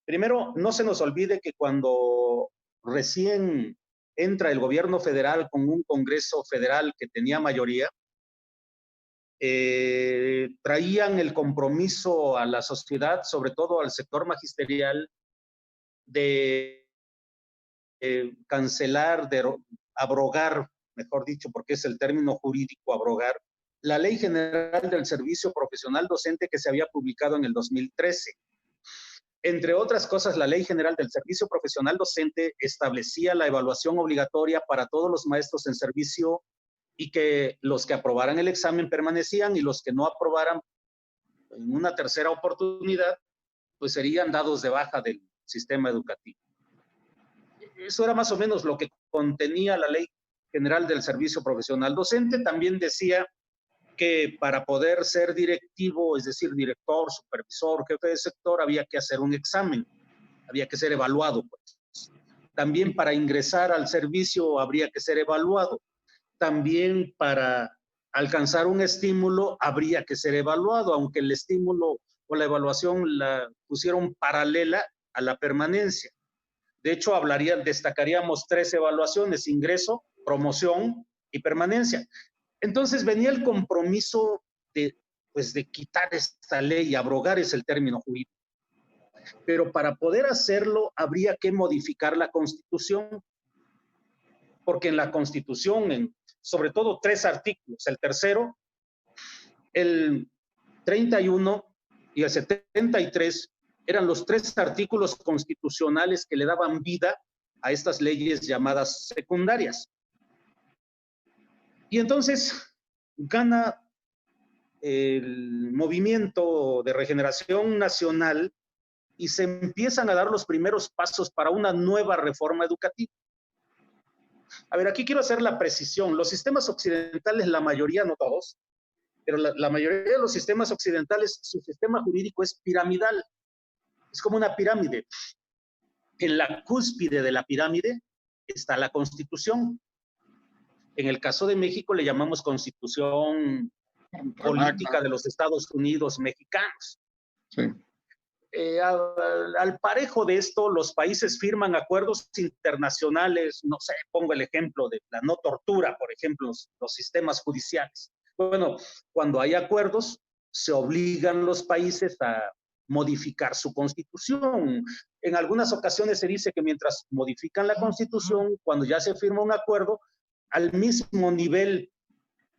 Primero, no se nos olvide que cuando recién entra el gobierno federal con un Congreso federal que tenía mayoría, traían el compromiso a la sociedad, sobre todo al sector magisterial, de cancelar, de abrogar, mejor dicho, porque es el término jurídico, abrogar, la Ley General del Servicio Profesional Docente que se había publicado en el 2013. Entre otras cosas, la Ley General del Servicio Profesional Docente establecía la evaluación obligatoria para todos los maestros en servicio y que los que aprobaran el examen permanecían y los que no aprobaran en una tercera oportunidad, pues serían dados de baja del sistema educativo. Eso era más o menos lo que contenía la Ley General del Servicio Profesional Docente. También decía que para poder ser directivo, es decir, director, supervisor, jefe de sector, había que hacer un examen, había que ser evaluado, pues. También para ingresar al servicio habría que ser evaluado. También para alcanzar un estímulo habría que ser evaluado, aunque el estímulo o la evaluación la pusieron paralela a la permanencia. De hecho, destacaríamos 3 evaluaciones: ingreso, promoción y permanencia. Entonces venía el compromiso de quitar esta ley, abrogar es el término jurídico. Pero para poder hacerlo habría que modificar la Constitución, porque en la Constitución, sobre todo 3 artículos, el tercero, el 31 y el 73, eran los 3 artículos constitucionales que le daban vida a estas leyes llamadas secundarias. Y entonces gana el movimiento de regeneración nacional y se empiezan a dar los primeros pasos para una nueva reforma educativa. A ver, aquí quiero hacer la precisión. Los sistemas occidentales, la mayoría, no todos, pero la mayoría de los sistemas occidentales, su sistema jurídico es piramidal. Es como una pirámide. En la cúspide de la pirámide está la Constitución. En el caso de México le llamamos Constitución Política de los Estados Unidos Mexicanos. Sí. Al parejo de esto, los países firman acuerdos internacionales, no sé, pongo el ejemplo de la no tortura, por ejemplo, los sistemas judiciales. Bueno, cuando hay acuerdos, se obligan los países a modificar su constitución. En algunas ocasiones se dice que mientras modifican la constitución, cuando ya se firma un acuerdo, al mismo nivel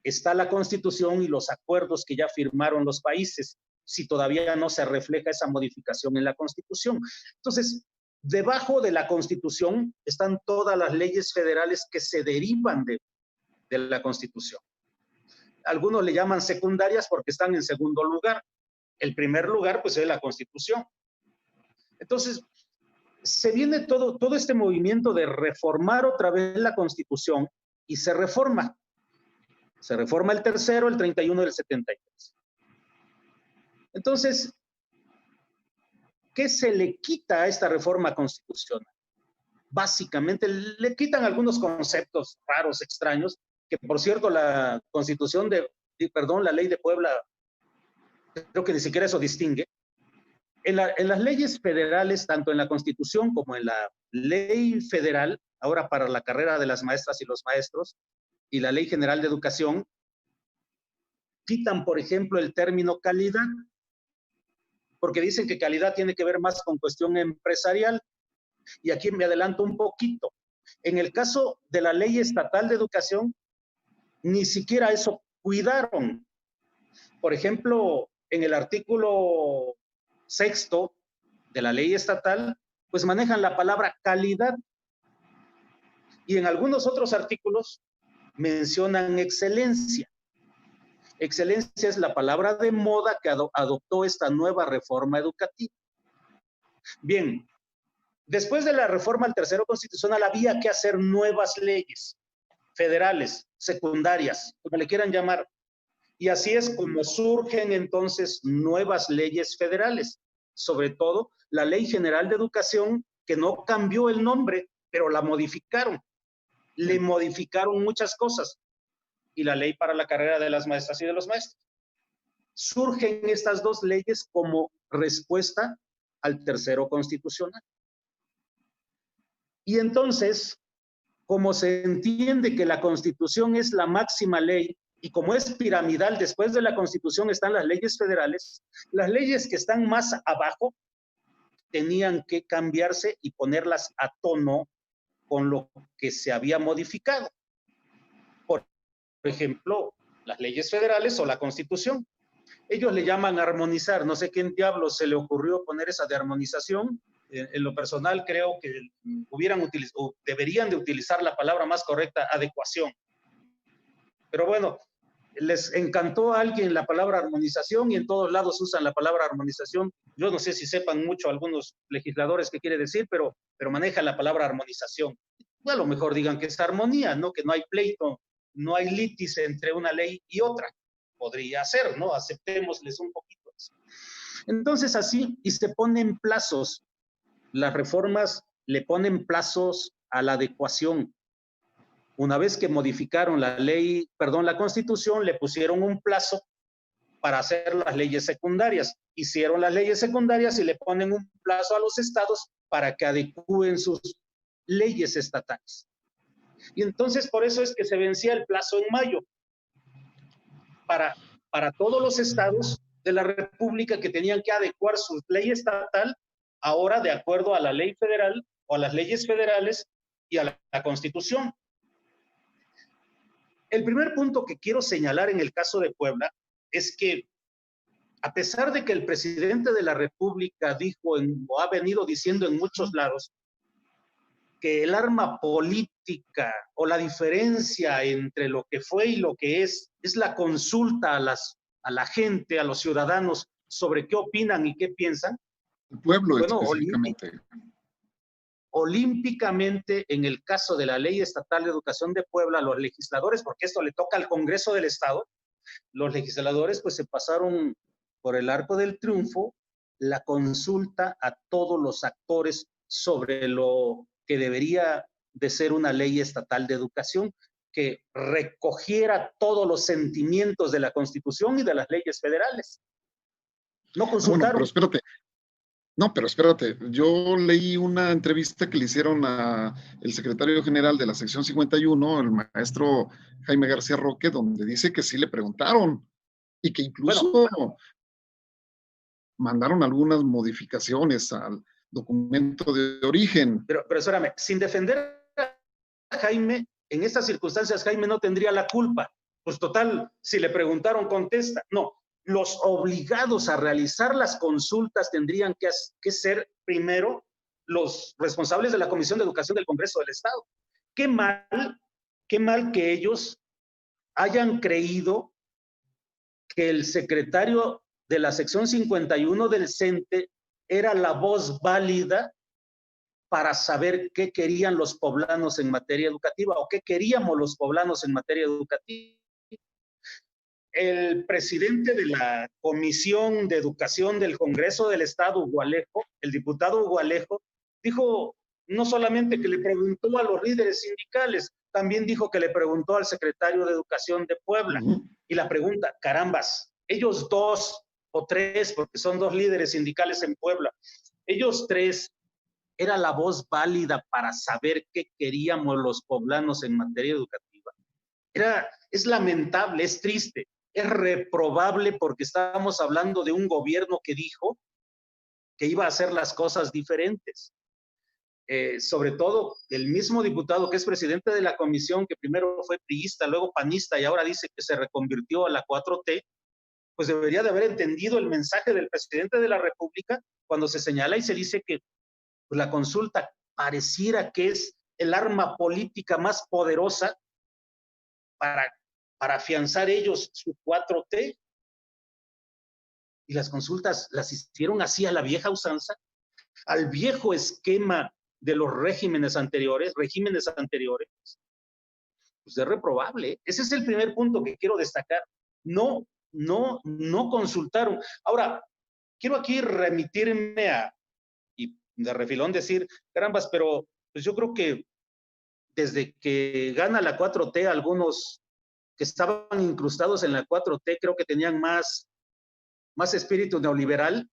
está la constitución y los acuerdos que ya firmaron los países, si todavía no se refleja esa modificación en la Constitución. Entonces, debajo de la Constitución están todas las leyes federales que se derivan de la Constitución. Algunos le llaman secundarias porque están en segundo lugar. El primer lugar, pues, es la Constitución. Entonces, se viene todo este movimiento de reformar otra vez la Constitución y se reforma. Se reforma el tercero, el 31 y el 73. Entonces, ¿qué se le quita a esta reforma constitucional? Básicamente le quitan algunos conceptos raros, extraños, que por cierto la ley de Puebla, creo que ni siquiera eso distingue. En las leyes federales, tanto en la Constitución como en la ley federal, ahora para la carrera de las maestras y los maestros, y la Ley General de Educación, quitan, por ejemplo, el término calidad, porque dicen que calidad tiene que ver más con cuestión empresarial. Y aquí me adelanto un poquito. En el caso de la Ley Estatal de Educación, ni siquiera eso cuidaron. Por ejemplo, en el artículo 6º de la ley estatal, pues manejan la palabra calidad. Y en algunos otros artículos mencionan excelencia. Excelencia es la palabra de moda que adoptó esta nueva reforma educativa. Bien, después de la reforma al tercero constitucional había que hacer nuevas leyes federales, secundarias, como le quieran llamar. Y así es como surgen entonces nuevas leyes federales, sobre todo la Ley General de Educación, que no cambió el nombre, pero la modificaron. Le modificaron muchas cosas. Y la Ley para la Carrera de las Maestras y de los Maestros. Surgen estas dos leyes como respuesta al tercero constitucional. Y entonces, como se entiende que la Constitución es la máxima ley, y como es piramidal, después de la Constitución están las leyes federales, las leyes que están más abajo tenían que cambiarse y ponerlas a tono con lo que se había modificado. Por ejemplo, las leyes federales o la Constitución. Ellos le llaman armonizar, no sé quién diablos se le ocurrió poner esa de armonización. En lo personal creo que deberían de utilizar la palabra más correcta, adecuación. Pero bueno, les encantó a alguien la palabra armonización y en todos lados usan la palabra armonización. Yo no sé si sepan mucho algunos legisladores qué quiere decir, pero manejan la palabra armonización. A lo mejor digan que es armonía, ¿no? Que no hay pleito, no hay litis entre una ley y otra. Podría ser, ¿no? Aceptémosles un poquito eso. Entonces así, y se ponen plazos. Las reformas le ponen plazos a la adecuación. Una vez que modificaron la Constitución, le pusieron un plazo para hacer las leyes secundarias. Hicieron las leyes secundarias y le ponen un plazo a los estados para que adecúen sus leyes estatales. Y entonces por eso es que se vencía el plazo en mayo para todos los estados de la República que tenían que adecuar su ley estatal ahora de acuerdo a la ley federal o a las leyes federales y a la Constitución. El primer punto que quiero señalar en el caso de Puebla es que a pesar de que el presidente de la República dijo o ha venido diciendo en muchos lados que el arma política o la diferencia entre lo que fue y lo que es la consulta a la gente, a los ciudadanos sobre qué opinan y qué piensan. El pueblo, bueno, específicamente. Olímpicamente, en el caso de la Ley Estatal de Educación de Puebla, los legisladores, porque esto le toca al Congreso del Estado, los legisladores pues se pasaron por el arco del triunfo la consulta a todos los actores sobre lo que debería de ser una ley estatal de educación, que recogiera todos los sentimientos de la Constitución y de las leyes federales. No consultaron. Bueno, pero espérate, yo leí una entrevista que le hicieron al secretario general de la sección 51, el maestro Jaime García Roque, donde dice que sí le preguntaron y que incluso mandaron algunas modificaciones al documento de origen. Pero espérame, sin defender a Jaime, en estas circunstancias Jaime no tendría la culpa. Pues total, si le preguntaron, contesta. No. Los obligados a realizar las consultas tendrían que ser primero los responsables de la Comisión de Educación del Congreso del Estado. Qué mal que ellos hayan creído que el secretario de la sección 51 del CENTE era la voz válida para saber qué querían los poblanos en materia educativa o qué queríamos los poblanos en materia educativa. el presidente de la Comisión de Educación del Congreso del Estado, Hugo Alejo, el diputado Hugo Alejo, dijo no solamente que le preguntó a los líderes sindicales, también dijo que le preguntó al secretario de Educación de Puebla. Y la pregunta, carambas, ellos dos o tres, porque son dos líderes sindicales en Puebla, ellos tres, ¿era la voz válida para saber qué queríamos los poblanos en materia educativa? Es lamentable, es triste, es reprobable, porque estábamos hablando de un gobierno que dijo que iba a hacer las cosas diferentes. Sobre todo el mismo diputado que es presidente de la comisión, que primero fue priista, luego panista y ahora dice que se reconvirtió a la 4T, pues debería de haber entendido el mensaje del presidente de la República cuando se señala y se dice que pues, la consulta pareciera que es el arma política más poderosa para afianzar ellos su 4T. Y las consultas las hicieron así a la vieja usanza, al viejo esquema de los regímenes anteriores, pues es reprobable. Ese es el primer punto que quiero destacar. No consultaron. Ahora, quiero aquí remitirme y de refilón decir, carambas, pero pues yo creo que desde que gana la 4T, algunos que estaban incrustados en la 4T, creo que tenían más espíritu neoliberal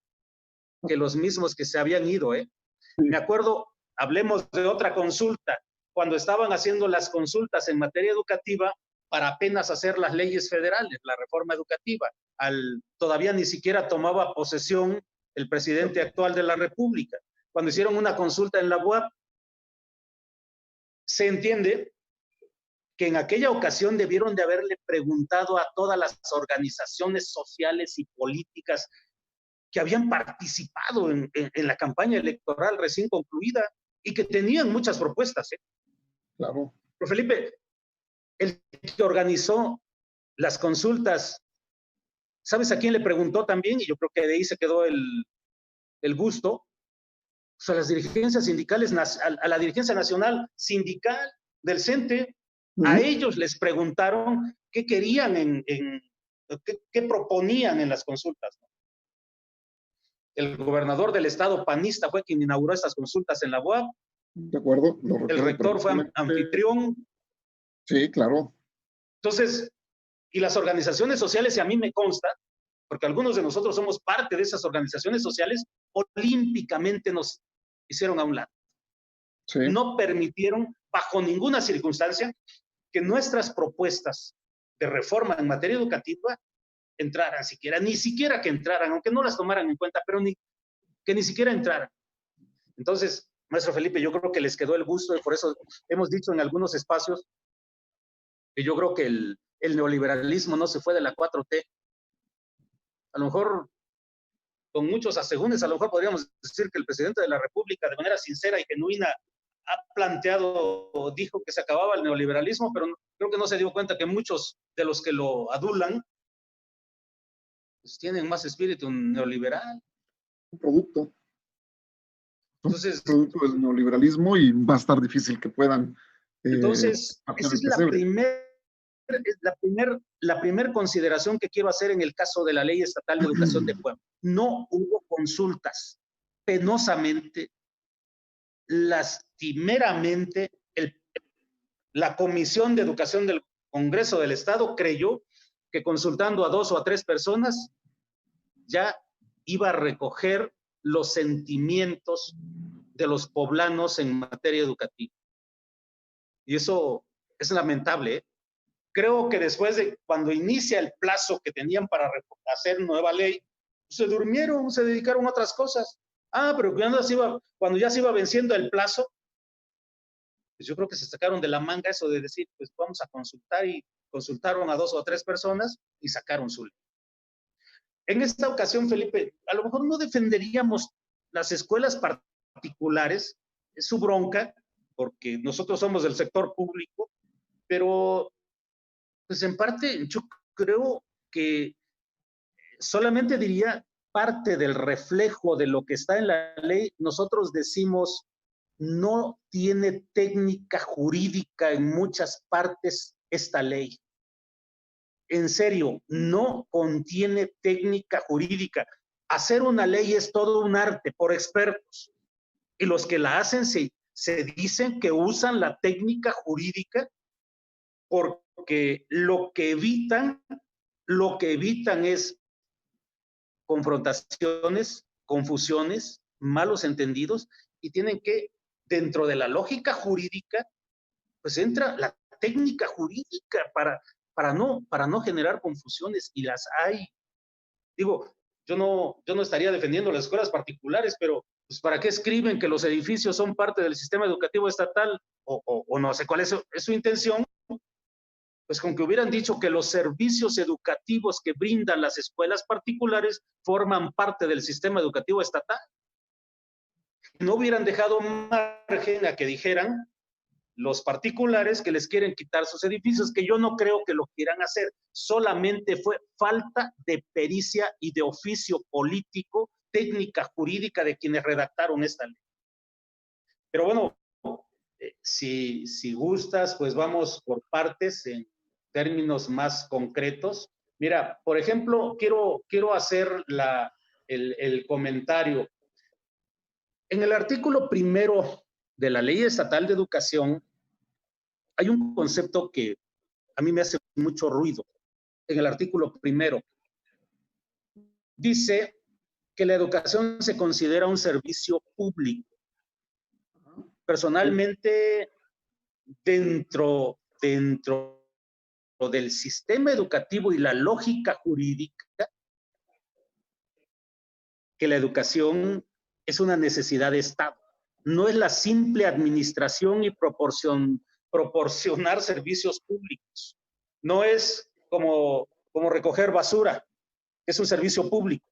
que los mismos que se habían ido, ¿eh? Me acuerdo, hablemos de otra consulta, cuando estaban haciendo las consultas en materia educativa para apenas hacer las leyes federales, la reforma educativa, todavía ni siquiera tomaba posesión el presidente actual de la República. Cuando hicieron una consulta en la UAP, se entiende que en aquella ocasión debieron de haberle preguntado a todas las organizaciones sociales y políticas que habían participado en la campaña electoral recién concluida y que tenían muchas propuestas. Claro. Pero Felipe, el que organizó las consultas, ¿sabes a quién le preguntó también? Y yo creo que de ahí se quedó el gusto. O sea, las dirigencias sindicales, a la dirigencia nacional sindical del CENTE, a ellos les preguntaron qué querían, qué proponían en las consultas, ¿no? El gobernador del estado panista fue quien inauguró estas consultas en la UAP. De acuerdo. El rector fue anfitrión. Sí, claro. Entonces, y las organizaciones sociales, y a mí me consta, porque algunos de nosotros somos parte de esas organizaciones sociales, olímpicamente nos hicieron a un lado. Sí. No permitieron, bajo ninguna circunstancia, que nuestras propuestas de reforma en materia educativa entraran siquiera, ni siquiera que entraran, aunque no las tomaran en cuenta, pero que ni siquiera entraran. Entonces, maestro Felipe, yo creo que les quedó el gusto, y por eso hemos dicho en algunos espacios que yo creo que el neoliberalismo no se fue de la 4T. A lo mejor, con muchos asegúnes, a lo mejor podríamos decir que el presidente de la República, de manera sincera y genuina, ha planteado, o dijo que se acababa el neoliberalismo, pero creo que no se dio cuenta que muchos de los que lo adulan pues tienen más espíritu neoliberal. Un producto. Entonces, un producto del neoliberalismo y va a estar difícil que puedan. Entonces, esa es la primer consideración que quiero hacer en el caso de la Ley Estatal de Educación de Puebla. No hubo consultas. Penosamente, lastimeramente, la Comisión de Educación del Congreso del Estado creyó que consultando a 2 o a 3 personas ya iba a recoger los sentimientos de los poblanos en materia educativa. Y eso es lamentable, ¿eh? Creo que después de cuando inicia el plazo que tenían para hacer nueva ley, se durmieron, se dedicaron a otras cosas. Pero cuando ya se iba venciendo el plazo, pues yo creo que se sacaron de la manga eso de decir, pues vamos a consultar, y consultaron a 2 o 3 personas y sacaron su ley. En esta ocasión, Felipe, a lo mejor no defenderíamos las escuelas particulares, es su bronca, porque nosotros somos del sector público, pero pues en parte yo creo que solamente diría parte del reflejo de lo que está en la ley. Nosotros decimos, no tiene técnica jurídica en muchas partes esta ley. en serio, no contiene técnica jurídica. Hacer una ley es todo un arte por expertos. Y los que la hacen se dicen que usan la técnica jurídica porque lo que evitan es confrontaciones, confusiones, malos entendidos, y tienen que, dentro de la lógica jurídica, pues entra la técnica jurídica para no generar confusiones, y las hay. Digo, yo no estaría defendiendo las escuelas particulares, pero pues ¿para qué escriben que los edificios son parte del sistema educativo estatal? O no sé cuál es su intención. Pues con que hubieran dicho que los servicios educativos que brindan las escuelas particulares forman parte del sistema educativo estatal. No hubieran dejado margen a que dijeran los particulares que les quieren quitar sus edificios, que yo no creo que lo quieran hacer. Solamente fue falta de pericia y de oficio político, técnica jurídica de quienes redactaron esta ley. Pero bueno, si gustas, pues vamos por partes en términos más concretos. Mira, por ejemplo, quiero hacer el comentario. En el artículo 1 de la Ley Estatal de Educación hay un concepto que a mí me hace mucho ruido. En el artículo 1 dice que la educación se considera un servicio público. Personalmente, dentro del sistema educativo y la lógica jurídica, que la educación es una necesidad de Estado. No es la simple administración y proporcionar servicios públicos. No es como recoger basura, es un servicio público.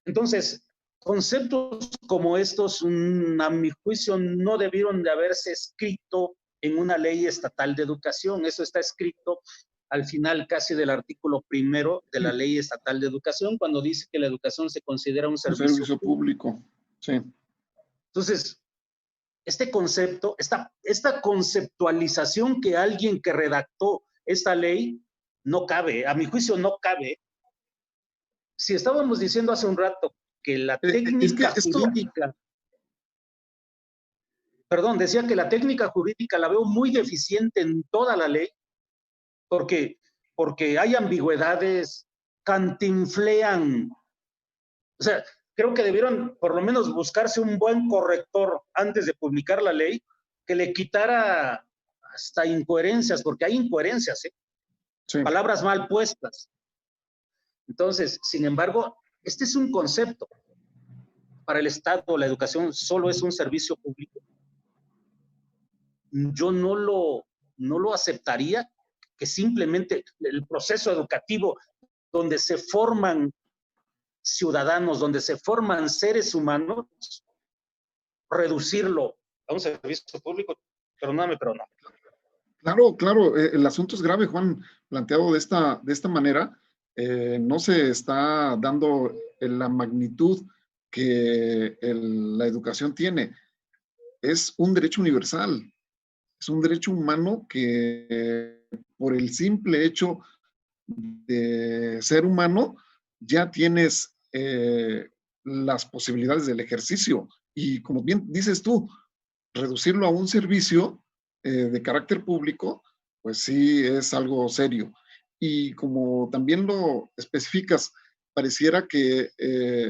Entonces, conceptos como estos, a mi juicio, no debieron de haberse escrito en una ley estatal de educación. Eso está escrito al final casi del artículo 1 de la Ley Estatal de Educación, cuando dice que la educación se considera un servicio público. Sí. Entonces, este concepto, esta conceptualización que alguien que redactó esta ley, no cabe, a mi juicio no cabe. Si estábamos diciendo hace un rato que la técnica jurídica, perdón, decía que la técnica jurídica la veo muy deficiente en toda la ley, porque hay ambigüedades, cantinflean. O sea, creo que debieron por lo menos buscarse un buen corrector antes de publicar la ley que le quitara hasta incoherencias, porque hay incoherencias, ¿eh? Sí. Palabras mal puestas. Entonces, sin embargo, este es un concepto. Para el Estado, la educación solo es un servicio público. Yo no lo aceptaría, que simplemente el proceso educativo donde se forman ciudadanos, donde se forman seres humanos, reducirlo a un servicio público, perdóname, pero no. Claro, el asunto es grave, Juan, planteado de esta manera. No se está dando la magnitud que la educación tiene. Es un derecho universal, es un derecho humano que por el simple hecho de ser humano ya tienes las posibilidades del ejercicio. Y como bien dices tú, reducirlo a un servicio de carácter público, pues sí es algo serio. Y como también lo especificas, pareciera que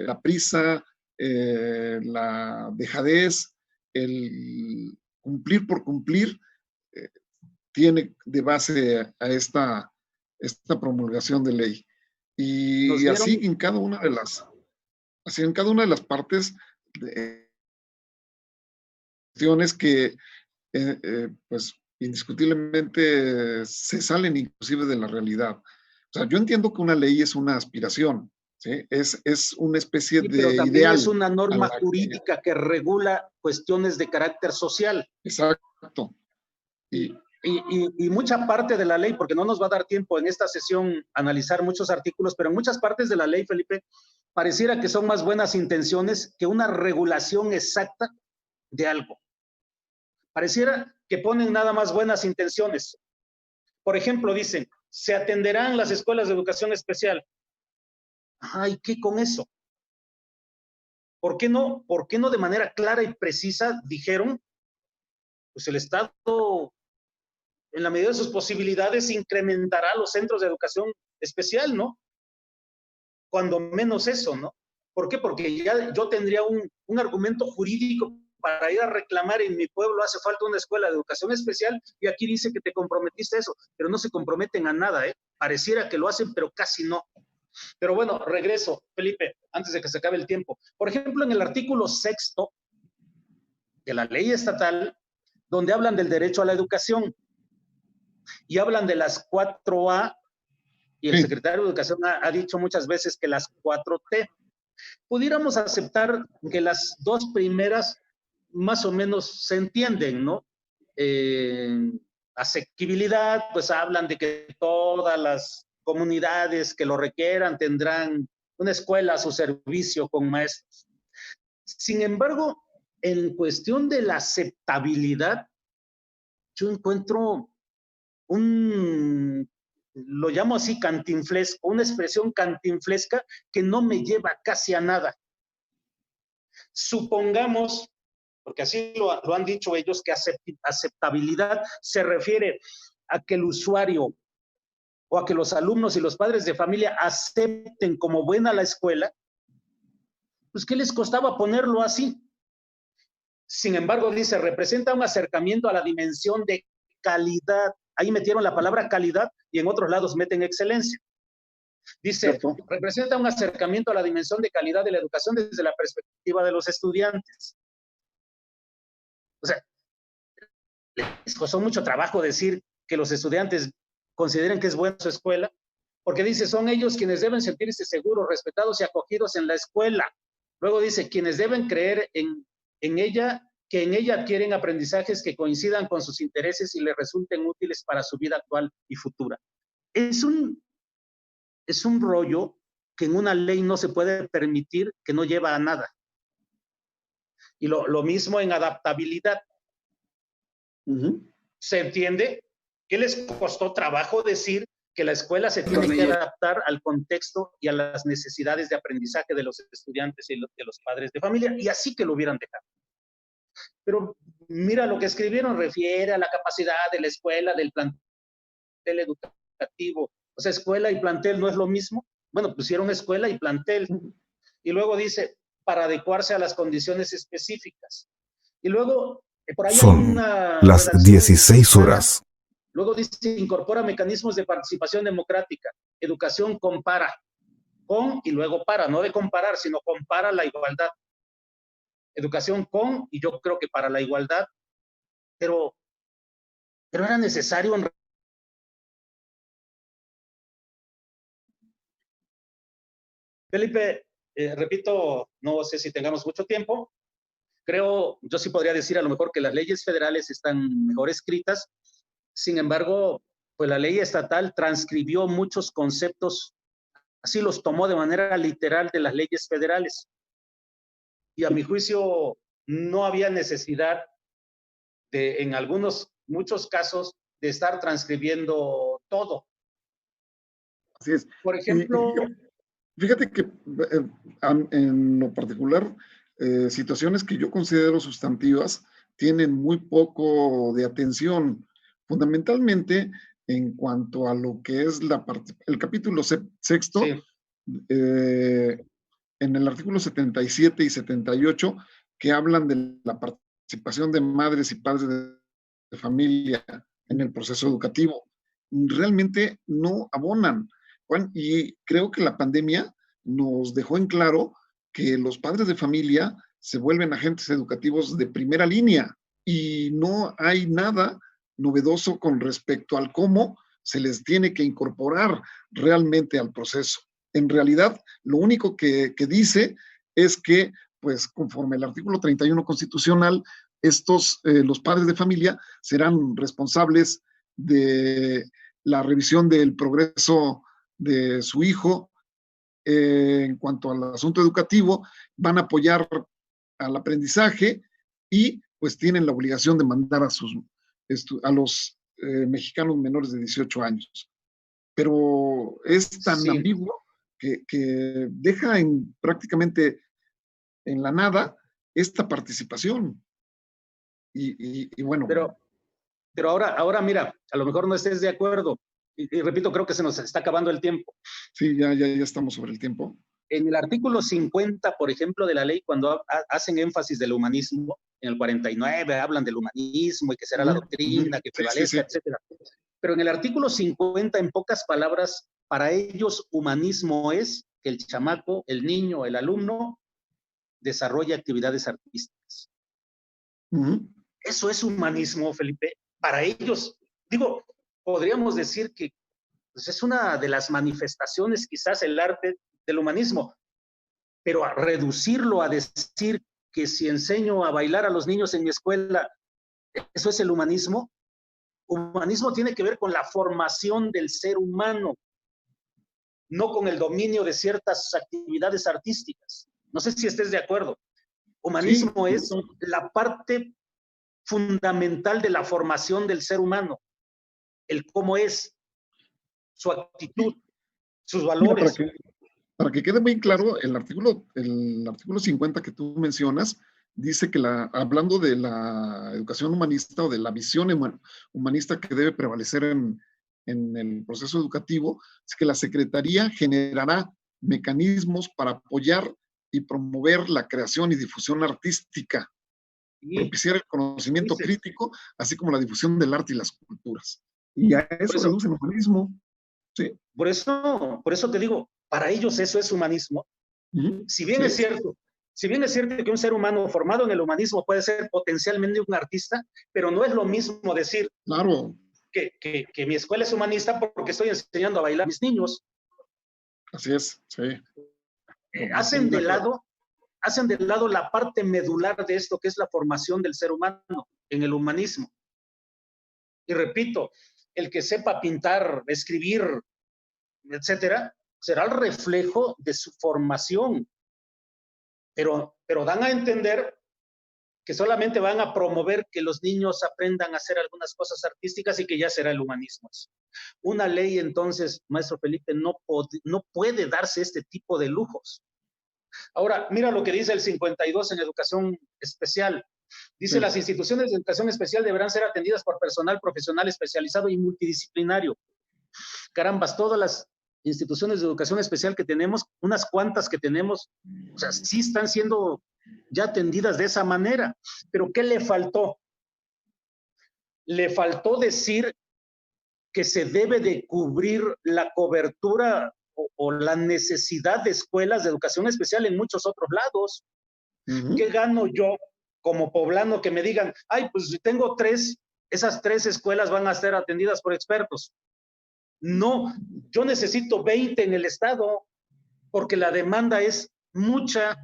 la prisa, la dejadez, el cumplir por cumplir, tiene de base a esta promulgación de ley. Y así en cada una de las partes de cuestiones que pues indiscutiblemente se salen inclusive de la realidad. O sea, yo entiendo que una ley es una aspiración, ¿sí? Es una especie de pero también ideal. Es una norma jurídica que regula cuestiones de carácter social. Exacto. Y mucha parte de la ley, porque no nos va a dar tiempo en esta sesión analizar muchos artículos, pero en muchas partes de la ley, Felipe, pareciera que son más buenas intenciones que una regulación exacta de algo. Pareciera que ponen nada más buenas intenciones. Por ejemplo, dicen, se atenderán las escuelas de educación especial. Ay, ¿qué con eso? ¿Por qué no de manera clara y precisa dijeron, pues el Estado, en la medida de sus posibilidades, incrementará los centros de educación especial, ¿no? Cuando menos eso, ¿no? ¿Por qué? Porque ya yo tendría un argumento jurídico para ir a reclamar en mi pueblo hace falta una escuela de educación especial y aquí dice que te comprometiste a eso, pero no se comprometen a nada, ¿eh? Pareciera que lo hacen, pero casi no. Pero bueno, regreso, Felipe, antes de que se acabe el tiempo. Por ejemplo, en el artículo 6º de la ley estatal, donde hablan del derecho a la educación y hablan de las 4A, y el secretario de Educación ha dicho muchas veces que las 4T. Pudiéramos aceptar que las dos primeras más o menos se entienden, ¿no? Asequibilidad, pues hablan de que todas las comunidades que lo requieran tendrán una escuela a su servicio con maestros. Sin embargo, en cuestión de la aceptabilidad, yo encuentro lo llamo así cantinflesco, una expresión cantinflesca que no me lleva casi a nada. Supongamos, porque así lo han dicho ellos, que aceptabilidad se refiere a que el usuario o a que los alumnos y los padres de familia acepten como buena la escuela, pues ¿qué les costaba ponerlo así? Sin embargo, dice, representa un acercamiento a la dimensión de calidad. Ahí metieron la palabra calidad y en otros lados meten excelencia. Dice, ¿cierto? Representa un acercamiento a la dimensión de calidad de la educación desde la perspectiva de los estudiantes. O sea, les costó mucho trabajo decir que los estudiantes consideren que es buena su escuela, porque dice, son ellos quienes deben sentirse seguros, respetados y acogidos en la escuela. Luego dice, quienes deben creer en ella, que en ella adquieren aprendizajes que coincidan con sus intereses y les resulten útiles para su vida actual y futura. Es un rollo que en una ley no se puede permitir, que no lleva a nada. Y lo mismo en adaptabilidad. ¿Se entiende? ¿Qué les costó trabajo decir que la escuela se tiene que adaptar al contexto y a las necesidades de aprendizaje de los estudiantes y de los padres de familia? Y así que lo hubieran dejado. Pero mira, lo que escribieron refiere a la capacidad de la escuela, del plantel educativo. O sea, escuela y plantel no es lo mismo. Bueno, pusieron escuela y plantel. Y luego dice, para adecuarse a las condiciones específicas. Y luego, por ahí son las 16 horas. Luego dice, incorpora mecanismos de participación democrática. Educación compara. Con y luego para. No de comparar, sino compara la igualdad. Educación con, y yo creo que para la igualdad, pero era necesario. Felipe, repito, no sé si tengamos mucho tiempo. Creo, yo sí podría decir a lo mejor que las leyes federales están mejor escritas. Sin embargo, pues la ley estatal transcribió muchos conceptos, así los tomó de manera literal de las leyes federales. Y a mi juicio no había necesidad de, en muchos casos, de estar transcribiendo todo. Así es. Por ejemplo... Fíjate que en lo particular, situaciones que yo considero sustantivas tienen muy poco de atención, fundamentalmente en cuanto a lo que es el capítulo sexto, sí. En el artículo 77 y 78, que hablan de la participación de madres y padres de familia en el proceso educativo. Realmente no abonan. Juan, y creo que la pandemia nos dejó en claro que los padres de familia se vuelven agentes educativos de primera línea y no hay nada novedoso con respecto al cómo se les tiene que incorporar realmente al proceso. En realidad, lo único que dice es que, pues, conforme el artículo 31 constitucional, los padres de familia serán responsables de la revisión del progreso de su hijo en cuanto al asunto educativo, van a apoyar al aprendizaje y pues tienen la obligación de mandar a los mexicanos menores de 18 años. pero es tan Sí. ambiguo que deja prácticamente en la nada esta participación. Y bueno. Pero ahora mira, a lo mejor no estés de acuerdo. Y repito, creo que se nos está acabando el tiempo. Sí, ya estamos sobre el tiempo. En el artículo 50, por ejemplo, de la ley, cuando hacen énfasis del humanismo, en el 49 hablan del humanismo y que será la doctrina que prevalezca, etcétera. Pero en el artículo 50, en pocas palabras, para ellos humanismo es que el chamaco, el niño, el alumno desarrolle actividades artísticas. Eso es humanismo, Felipe. Para ellos, digo, podríamos decir que pues, es una de las manifestaciones, quizás, el arte del humanismo, pero a reducirlo a decir que si enseño a bailar a los niños en mi escuela, ¿eso es el humanismo? Humanismo tiene que ver con la formación del ser humano, no con el dominio de ciertas actividades artísticas. No sé si estés de acuerdo. Humanismo es la parte fundamental de la formación del ser humano, el cómo es, su actitud, sus valores. Mira, para que quede muy claro, el artículo 50 que tú mencionas dice que hablando de la educación humanista o de la visión humanista que debe prevalecer en el proceso educativo, es que la Secretaría generará mecanismos para apoyar y promover la creación y difusión artística, propiciar el conocimiento crítico, así como la difusión del arte y las culturas. Y a eso reduce el humanismo. Sí. Por eso te digo, para ellos eso es humanismo. Si bien es cierto que un ser humano formado en el humanismo puede ser potencialmente un artista, pero no es lo mismo decir que mi escuela es humanista porque estoy enseñando a bailar a mis niños. Así es, sí. Hacen de lado la parte medular de esto, que es la formación del ser humano en el humanismo. Y repito, el que sepa pintar, escribir, etcétera, será el reflejo de su formación. Pero dan a entender que solamente van a promover que los niños aprendan a hacer algunas cosas artísticas y que ya será el humanismo. Una ley, entonces, maestro Felipe, no puede darse este tipo de lujos. Ahora, mira lo que dice el 52 en educación especial. Dice, las instituciones de educación especial deberán ser atendidas por personal profesional especializado y multidisciplinario. Carambas, todas las instituciones de educación especial que tenemos, unas cuantas que tenemos, o sea, sí están siendo ya atendidas de esa manera. Pero ¿qué le faltó? Le faltó decir que se debe de cubrir la cobertura o la necesidad de escuelas de educación especial en muchos otros lados. ¿Qué gano yo como poblano que me digan, ay, pues tengo 3, esas 3 escuelas van a ser atendidas por expertos? No, yo necesito 20 en el estado porque la demanda es mucha,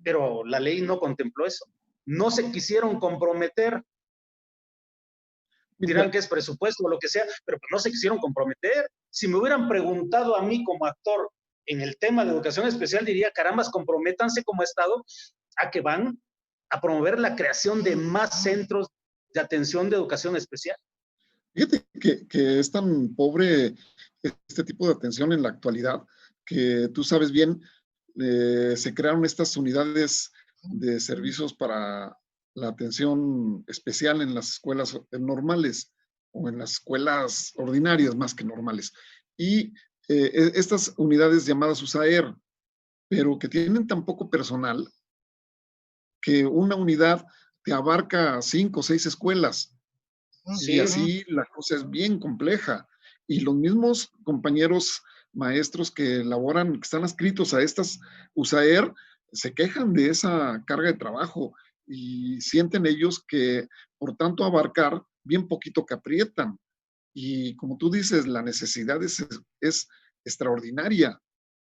pero la ley no contempló eso. No se quisieron comprometer. Dirán que es presupuesto o lo que sea, pero no se quisieron comprometer. Si me hubieran preguntado a mí como actor en el tema de educación especial, diría, carambas, comprométanse como Estado a que van a promover la creación de más centros de atención de educación especial. Fíjate que es tan pobre este tipo de atención en la actualidad que tú sabes bien, se crearon estas unidades de servicios para la atención especial en las escuelas normales o en las escuelas ordinarias más que normales. Y estas unidades llamadas USAER, pero que tienen tan poco personal que una unidad te abarca 5 o 6 escuelas. Sí, y así la cosa es bien compleja. Y los mismos compañeros maestros que laboran, que están adscritos a estas USAER, se quejan de esa carga de trabajo y sienten ellos que por tanto abarcar, bien poquito que aprietan. Y como tú dices, la necesidad es extraordinaria.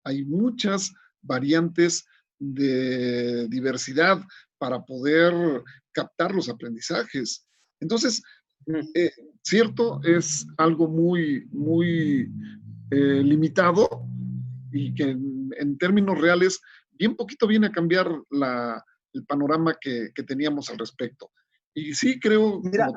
Hay muchas variantes de diversidad para poder captar los aprendizajes. Entonces, cierto, es algo muy, muy limitado y que en términos reales bien poquito viene a cambiar el panorama que teníamos al respecto. Y sí creo... Mira,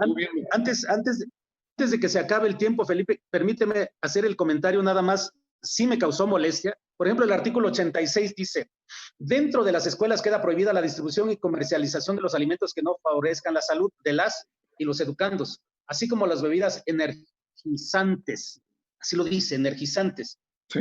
antes de que se acabe el tiempo, Felipe, permíteme hacer el comentario nada más, sí me causó molestia. Por ejemplo, el artículo 86 dice, dentro de las escuelas queda prohibida la distribución y comercialización de los alimentos que no favorezcan la salud de las y los educandos, así como las bebidas energizantes. Así lo dice, energizantes. Sí.